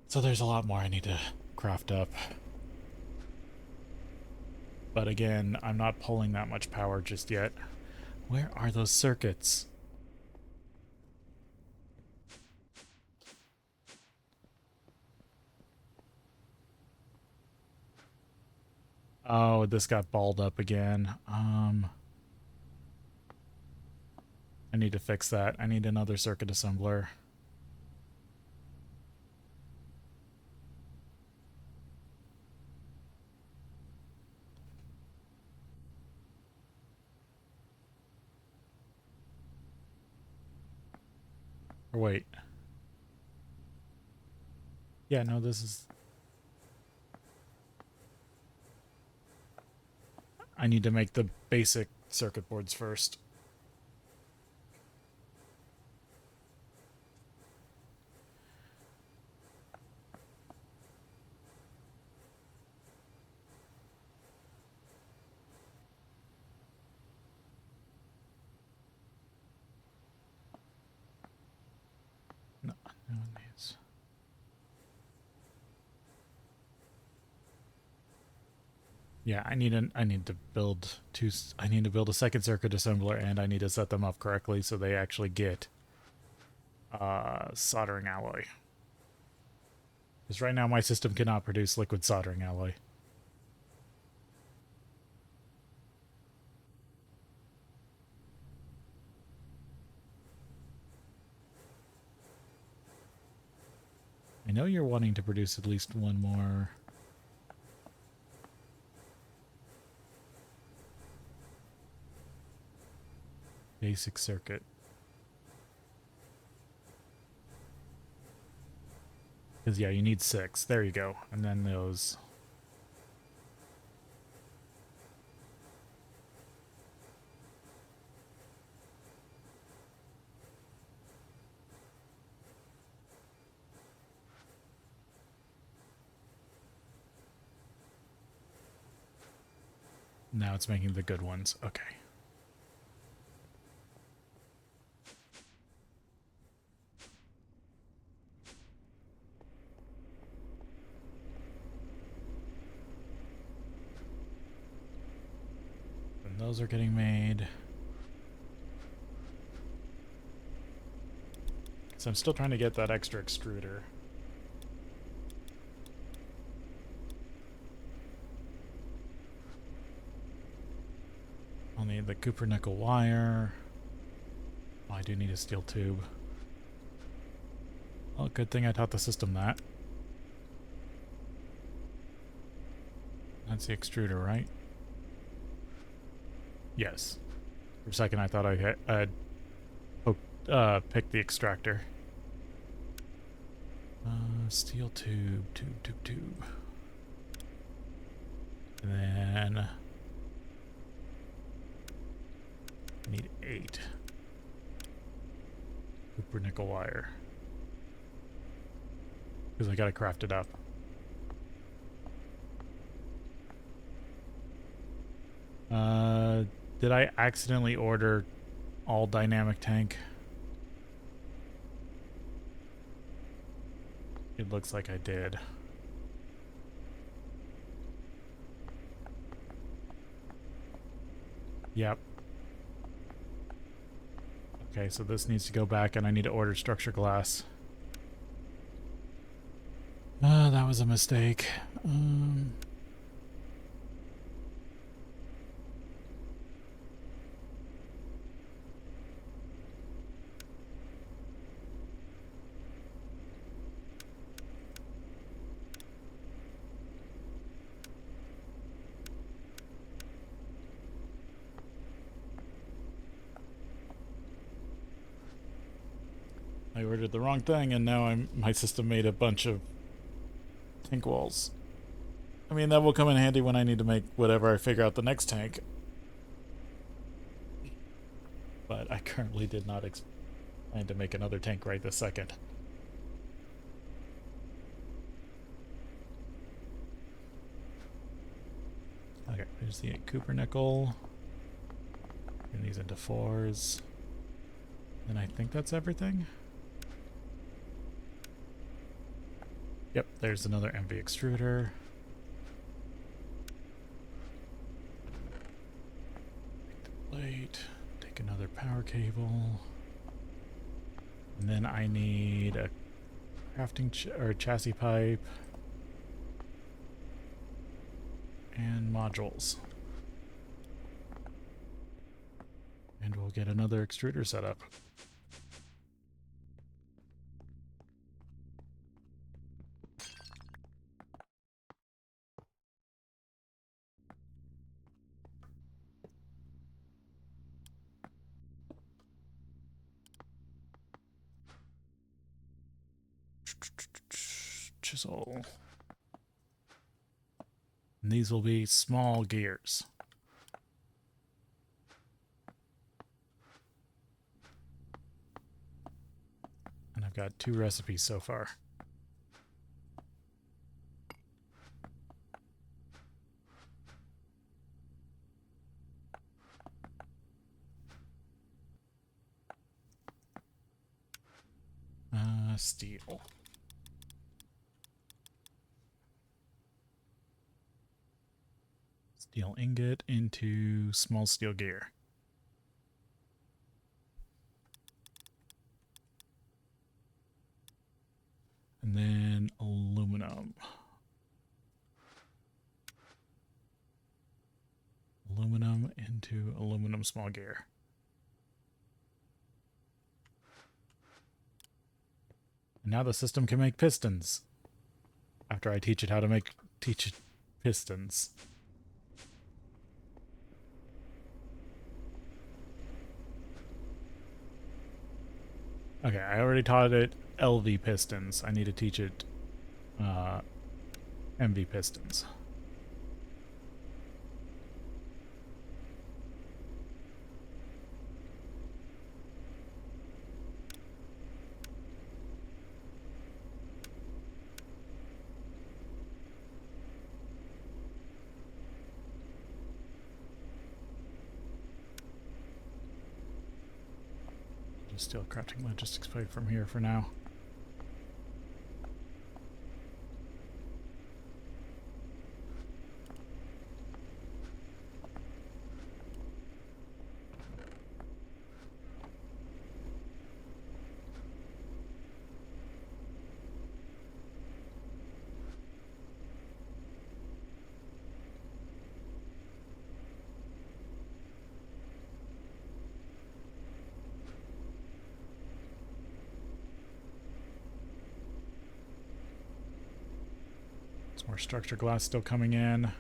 So there's a lot more I need to craft up. But again, I'm not pulling that much power just yet. Where are those circuits? Oh, this got balled up again. I need to fix that. I need another circuit assembler. Or wait. Yeah, no, this is... I need to make the basic circuit boards first. No, no one needs... Yeah, I need to build a second circuit assembler, and I need to set them up correctly so they actually get soldering alloy. Because right now my system cannot produce liquid soldering alloy. I know you're wanting to produce at least one more. Basic circuit. Because, yeah, you need 6. There you go. And then those... Now it's making the good ones. Okay. And those are getting made. So I'm still trying to get that extra extruder. I'll need the copper nickel wire. Oh, I do need a steel tube. Well, good thing I taught the system that. That's the extruder, right? Yes. For a second I thought I had picked the extractor. Steel tube. And then... I need 8. Cooper nickel wire. Because I gotta craft it up. Did I accidentally order all dynamic tank? It looks like I did. Yep. Okay, so this needs to go back and I need to order structure glass. That was a mistake. I ordered the wrong thing, and now my system made a bunch of tank walls. I mean, that will come in handy when I need to make whatever I figure out the next tank. But I currently did not plan to make another tank right this second. Okay, there's the Cooper nickel. Turn these into 4s. And I think that's everything. Yep, there's another MV extruder. Take the plate, take another power cable. And then I need a crafting chassis pipe and modules. And we'll get another extruder set up. Chisel. And these will be small gears. And I've got 2 recipes so far. Steel. Steel ingot into small steel gear. And then aluminum. Aluminum into aluminum small gear. And now the system can make pistons. After I teach it how to teach it pistons. Okay, I already taught it LV pistons. I need to teach it MV pistons. Just still crafting logistics pipe from here for now. More structure glass still coming in.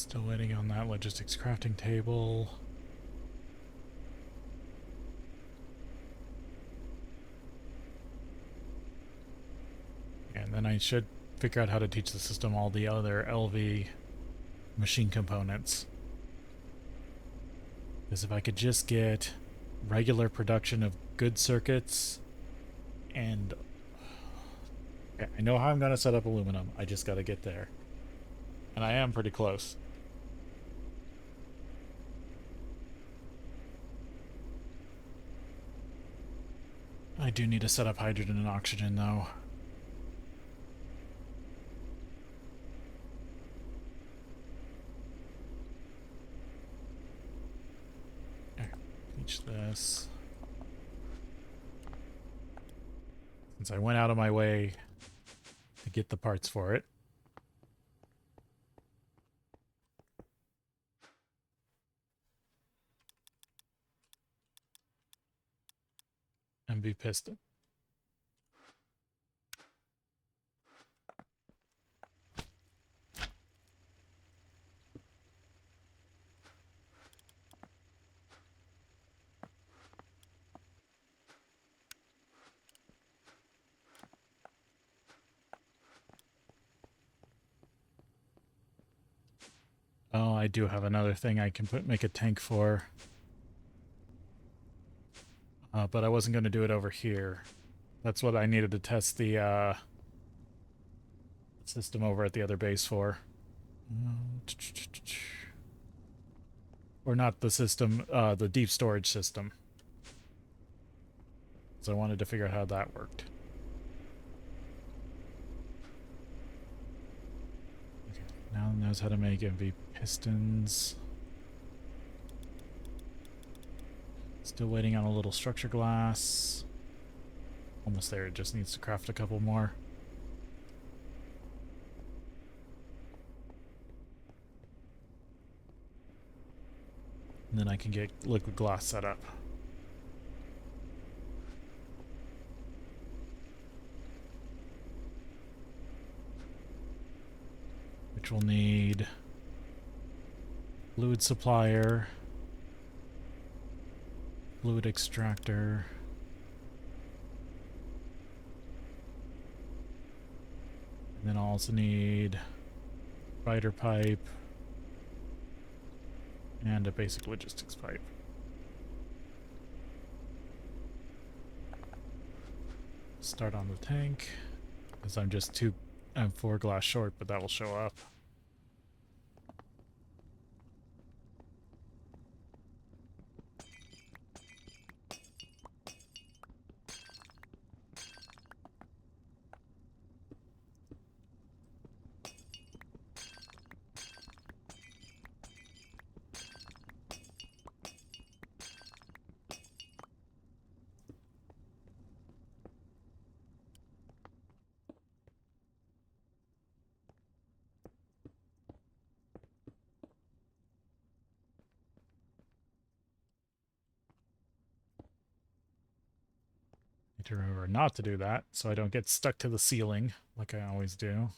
Still waiting on that logistics crafting table. And then I should figure out how to teach the system all the other LV machine components. Because if I could just get regular production of good circuits and... Okay, I know how I'm going to set up aluminum. I just got to get there. And I am pretty close. I do need to set up hydrogen and oxygen, though. Teach this. Since I went out of my way to get the parts for it. MV piston. Oh, I do have another thing I can make a tank for. But I wasn't going to do it over here. That's what I needed to test the system over at the other base for. Or not the system, the deep storage system. So I wanted to figure out how that worked. Okay, now it knows how to make MV pistons. Still waiting on a little structure glass. Almost there, it just needs to craft a couple more. And then I can get liquid glass set up. Which will need fluid supplier, fluid extractor, and then I'll also need spider pipe and a basic logistics pipe. Start on the tank, because I'm 4 glass short, but that will show up. To remember not to do that so I don't get stuck to the ceiling like I always do.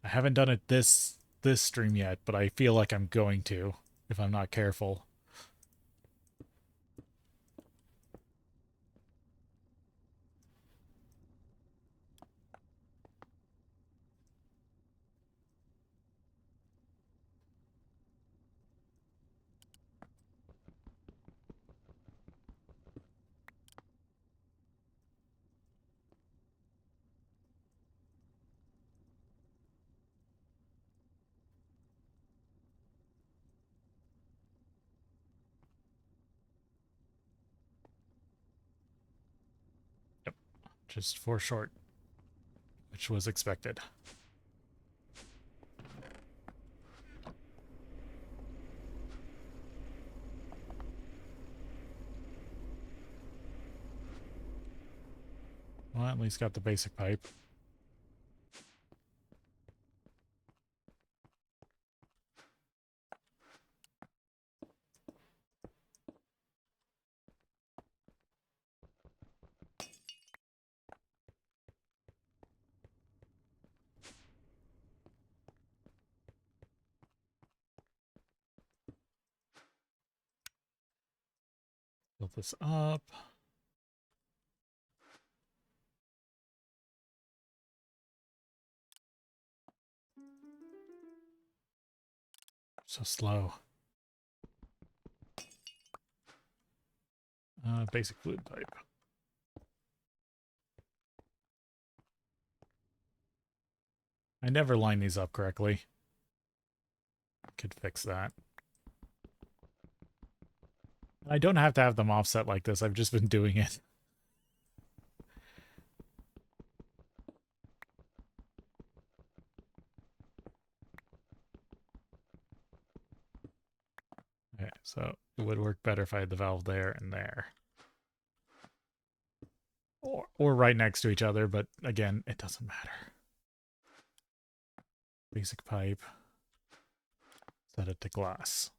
I haven't done it this stream yet, but I feel like I'm going to if I'm not careful. Yep, just 4 short, which was expected. Well, at least got the basic pipe. Mount this up. So slow. Basic fluid pipe. I never line these up correctly. Could fix that. I don't have to have them offset like this. I've just been doing it. Okay, so it would work better if I had the valve there and there. Or right next to each other, but again, it doesn't matter. Basic pipe. Set it to glass.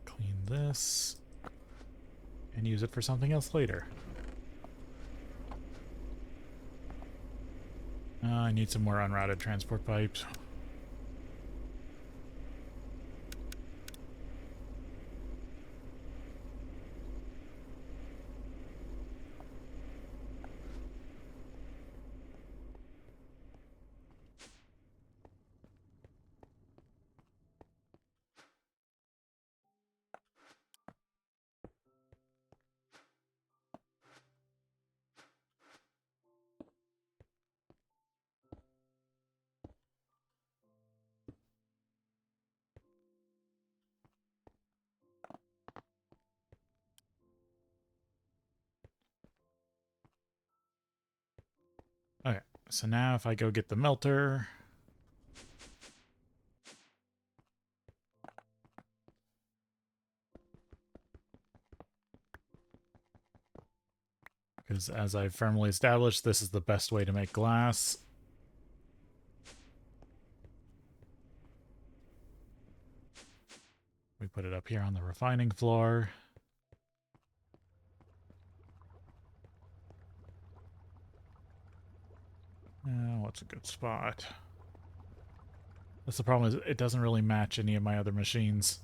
Clean this. And use it for something else later. I need some more unrouted transport pipes. Okay, so now if I go get the melter... Because as I've firmly established, this is the best way to make glass. We put it up here on the refining floor. What's a good spot? That's the problem, is it doesn't really match any of my other machines.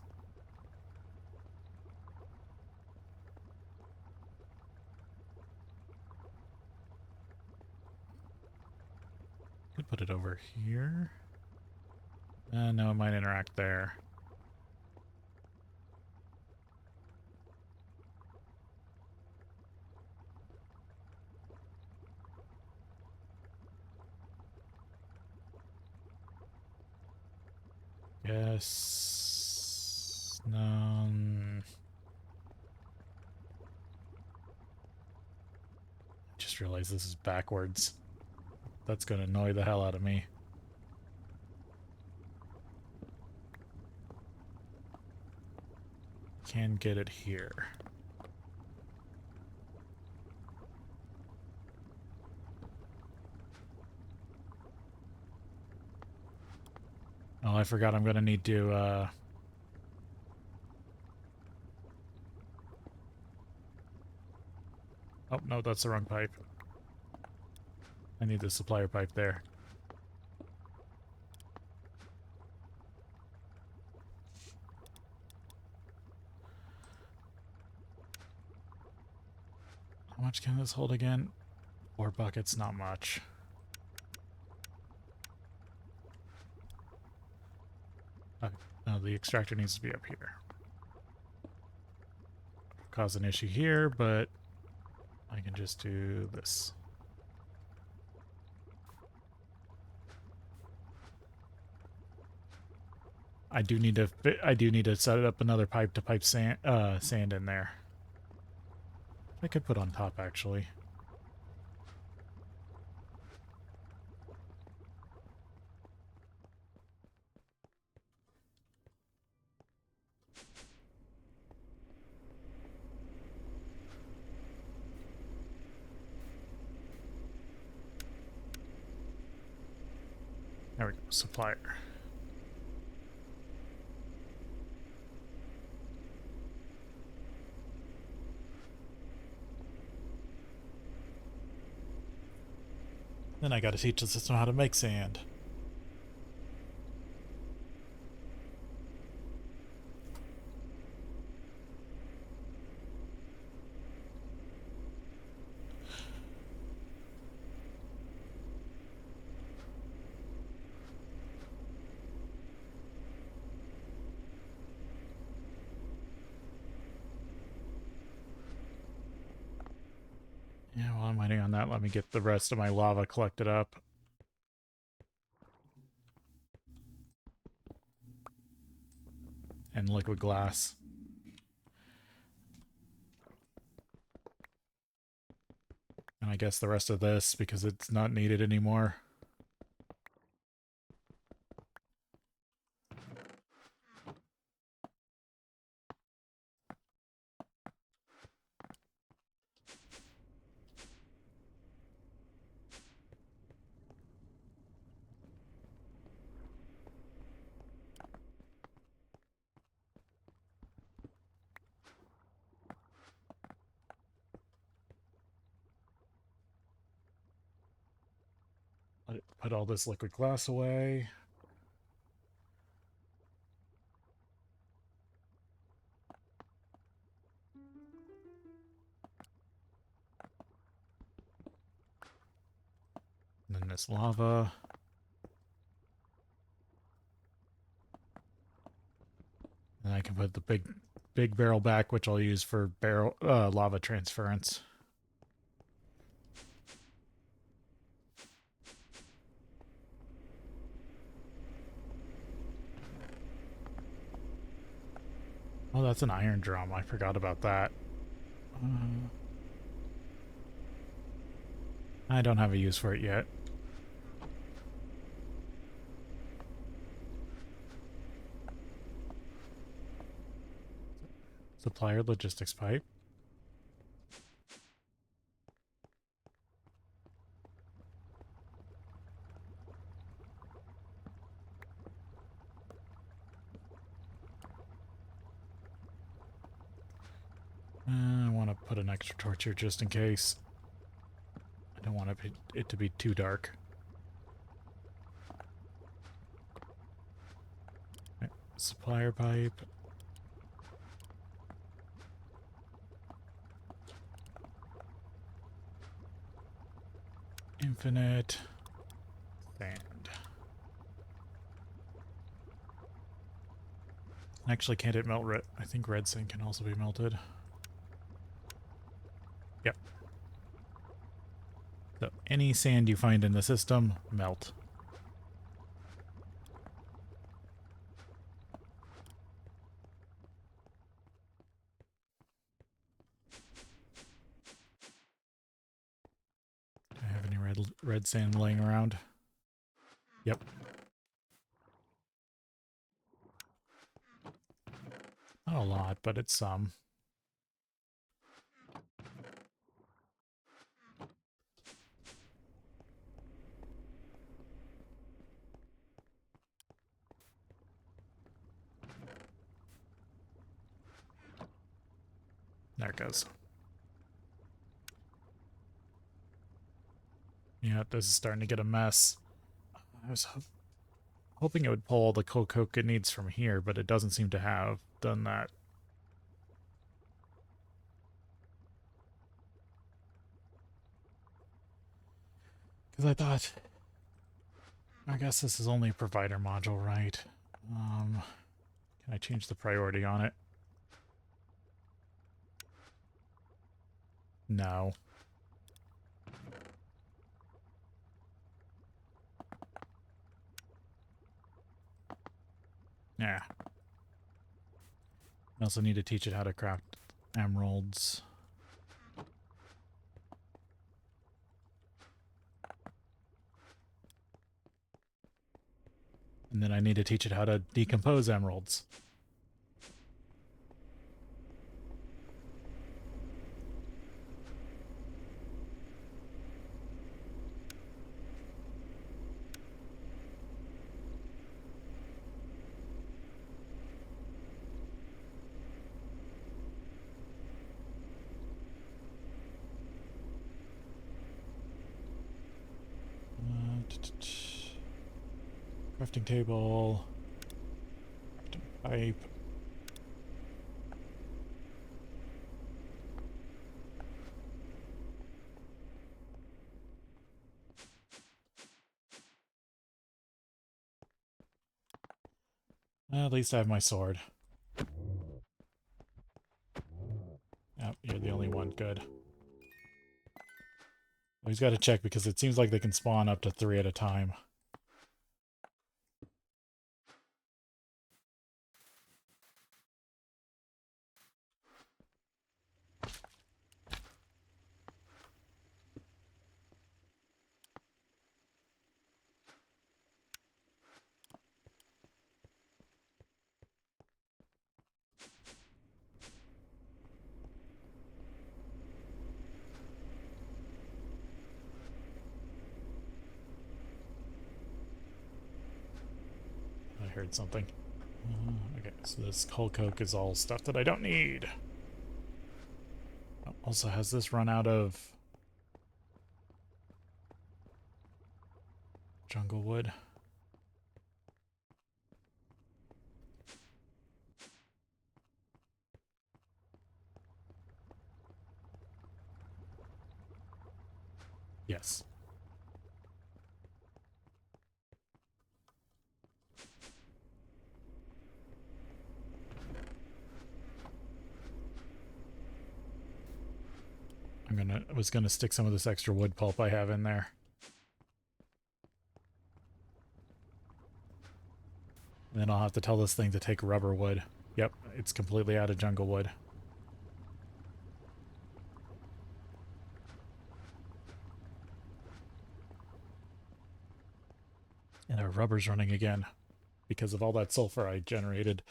Could put it over here. No, it might interact there. Yes. No. Just realized this is backwards. That's gonna annoy the hell out of me. Can get it here. Oh, I forgot I'm gonna need to, Oh, no, that's the wrong pipe. I need the supplier pipe there. How much can this hold again? 4 buckets, not much. Okay. No, the extractor needs to be up here. Cause an issue here, but I can just do this. I do need to set up another pipe to pipe sand in there. I could put on top actually. There we go, supplier. Then I gotta teach the system how to make sand. Yeah, while I'm waiting on that, let me get the rest of my lava collected up. And liquid glass. And I guess the rest of this, because it's not needed anymore. Let it put all this liquid glass away. And then this lava. And I can put the big barrel back, which I'll use for lava transference. Oh, that's an iron drum. I forgot about that. I don't have a use for it yet. Supplier logistics pipe. I want to put an extra torch here just in case. I don't want it to be too dark. Right. Supplier pipe. Infinite. Sand. Actually, can't it melt red? I think red sand can also be melted. Yep. So any sand you find in the system, melt. Do I have any red sand laying around? Yep. Not a lot, but it's some. There it goes. Yeah, this is starting to get a mess. I was hoping it would pull all the coke it needs from here, but it doesn't seem to have done that. Because I thought... I guess this is only a provider module, right? Can I change the priority on it? No. Yeah. I also need to teach it how to craft emeralds. And then I need to teach it how to decompose emeralds. Crafting table. Crafting pipe. At least I have my sword. Yep, you're the only one. Good. He's got to check because it seems like they can spawn up to 3 at a time. I heard something. Okay, so this whole coke is all stuff that I don't need. Also, has this run out of jungle wood? Yes. I was gonna stick some of this extra wood pulp I have in there. And then I'll have to tell this thing to take rubber wood. Yep, it's completely out of jungle wood. And our rubber's running again because of all that sulfur I generated.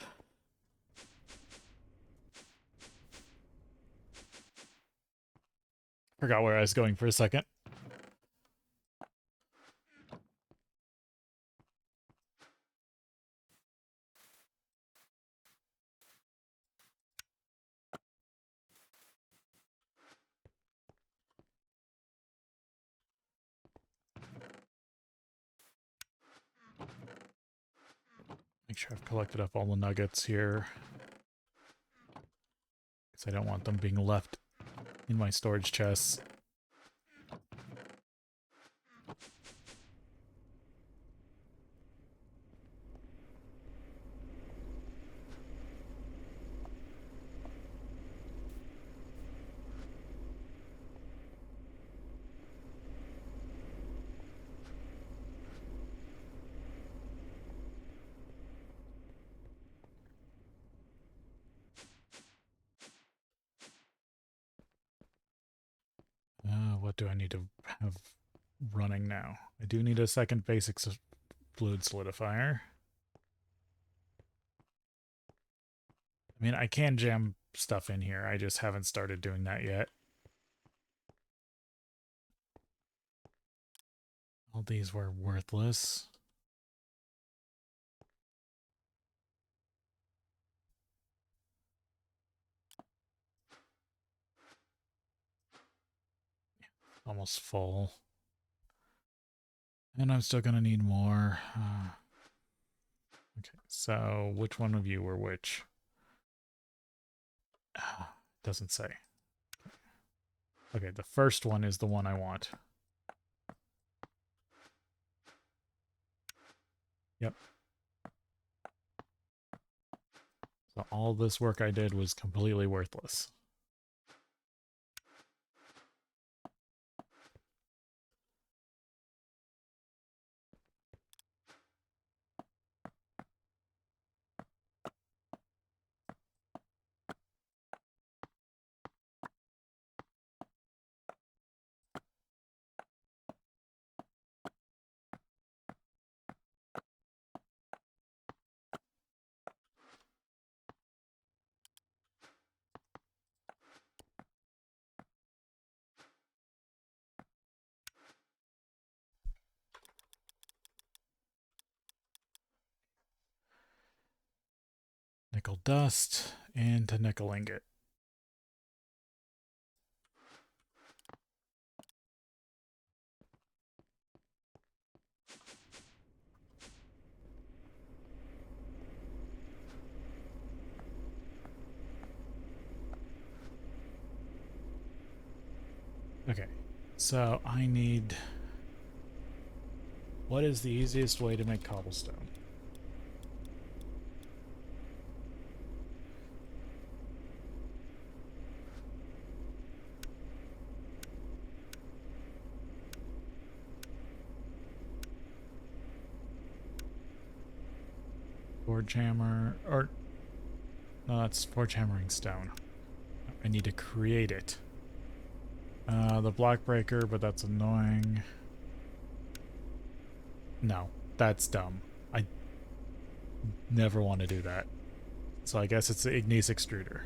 Forgot where I was going for a second. Make sure I've collected up all the nuggets here. Because I don't want them being left in my storage chests. What do I need to have running now? I do need a second basic fluid solidifier. I mean, I can jam stuff in here. I just haven't started doing that yet. All these were worthless. Almost full. And I'm still going to need more. Okay, so which one of you were which? Doesn't say. Okay, the first one is the one I want. Yep. So all this work I did was completely worthless. Nickel dust into nickel ingot. Okay, so I need... What is the easiest way to make cobblestone? Forge hammer, or... No, that's forge hammering stone. I need to create it. The block breaker, but that's annoying. No, that's dumb. I never want to do that. So I guess it's the igneous extruder.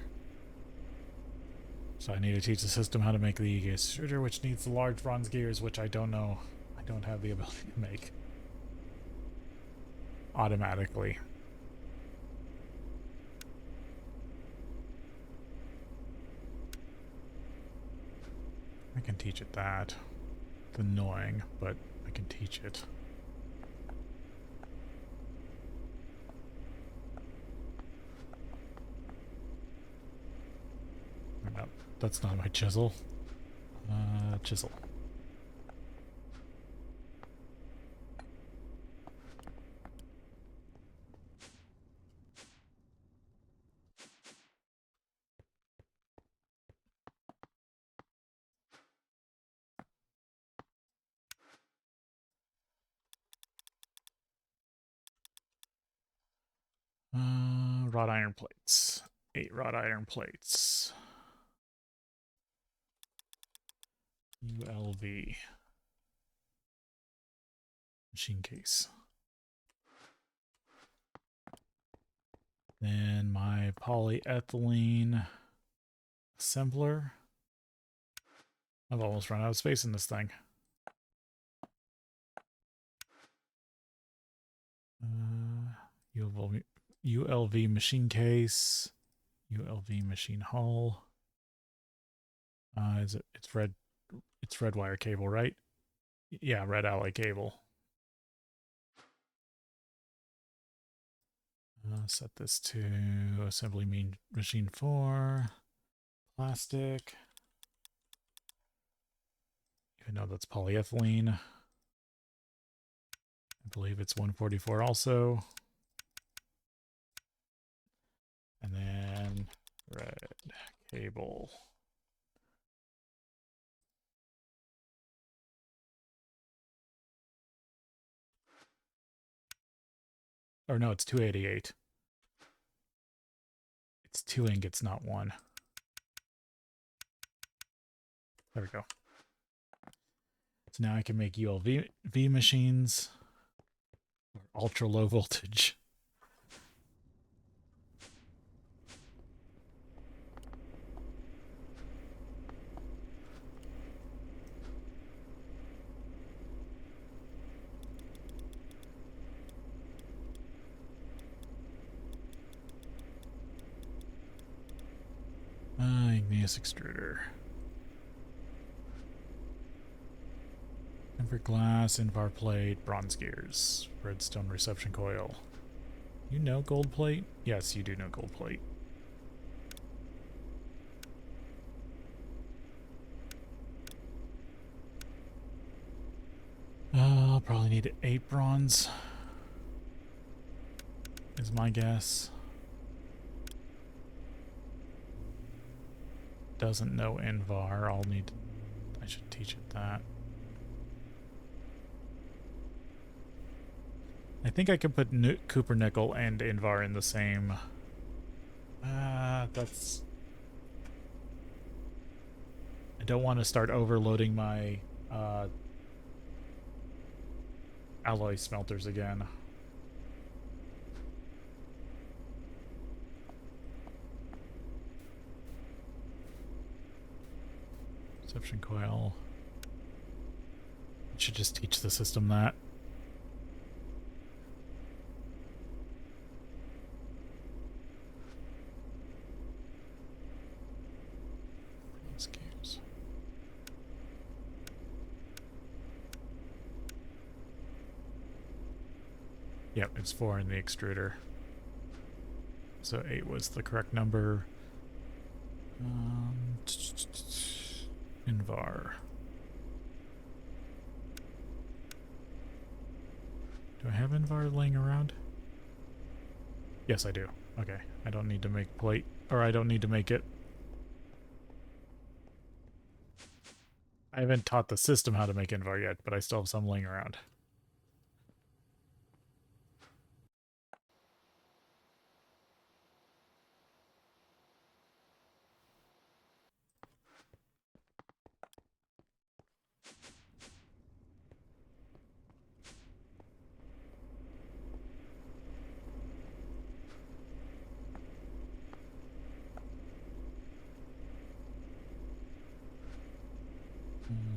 So I need to teach the system how to make the igneous extruder, which needs the large bronze gears, which I don't know. I don't have the ability to make automatically. I can teach it that. It's annoying, but I can teach it. No, that's not my chisel. Chisel. Wrought iron plates. 8 wrought iron plates. ULV. Machine case. Then my polyethylene assembler. I've almost run out of space in this thing. ULV machine case. ULV machine hull. It's red wire cable, right? Yeah, red alloy cable. Set this to assembly machine 4. Plastic. Even though that's polyethylene. I believe it's 144 also. And then red cable. Or no, it's 288. It's 2 ingots, not 1. There we go. So now I can make ULV machines. Ultra low voltage. Igneous extruder. Tempered glass, invar plate, bronze gears, redstone reception coil. You know gold plate? Yes, you do know gold plate. I'll probably need 8 bronze, is my guess. Doesn't know invar. I should teach it that. I think I could put Cooper nickel and invar in the same. That's. I don't want to start overloading my alloy smelters again. Reception coil. I should just teach the system that. Yep, it's 4 in the extruder. So 8 was the correct number. Invar. Do I have Invar laying around? Yes, I do. Okay, I don't need to make plate, or I don't need to make it. I haven't taught the system how to make Invar yet, but I still have some laying around.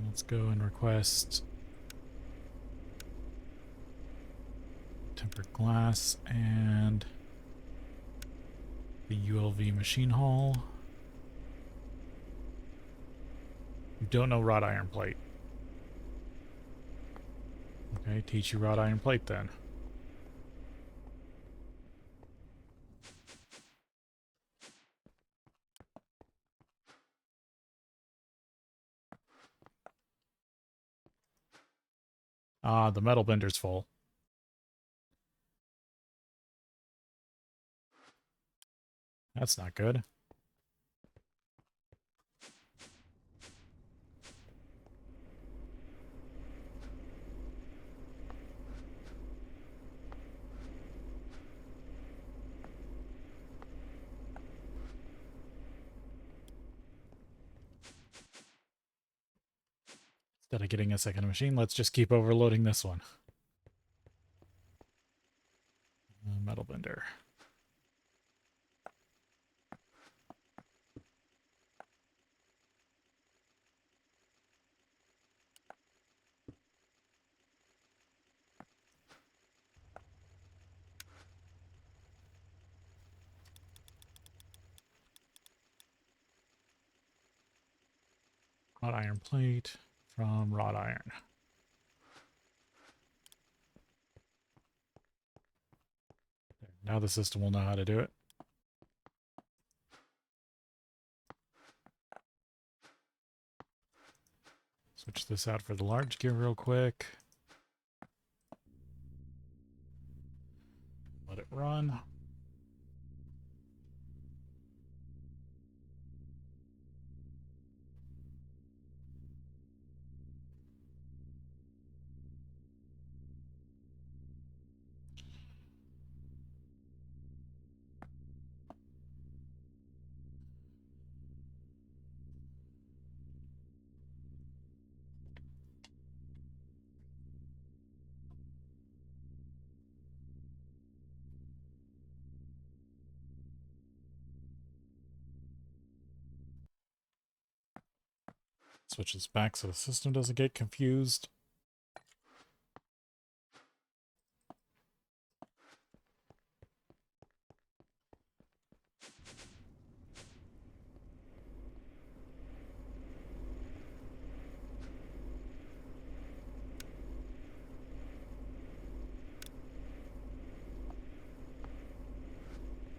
Let's go and request tempered glass and the ULV machine hull. You don't know wrought iron plate. Okay, teach you wrought iron plate then. Ah, the metal bender's full. That's not good. Instead of getting a second machine, let's just keep overloading this one. Metal bender. Wrought iron plate from wrought iron. Now the system will know how to do it. Switch this out for the large gear real quick. Let it run. Switch this back so the system doesn't get confused.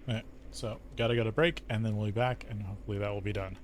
Alright, so gotta go to break, and then we'll be back, and hopefully that will be done.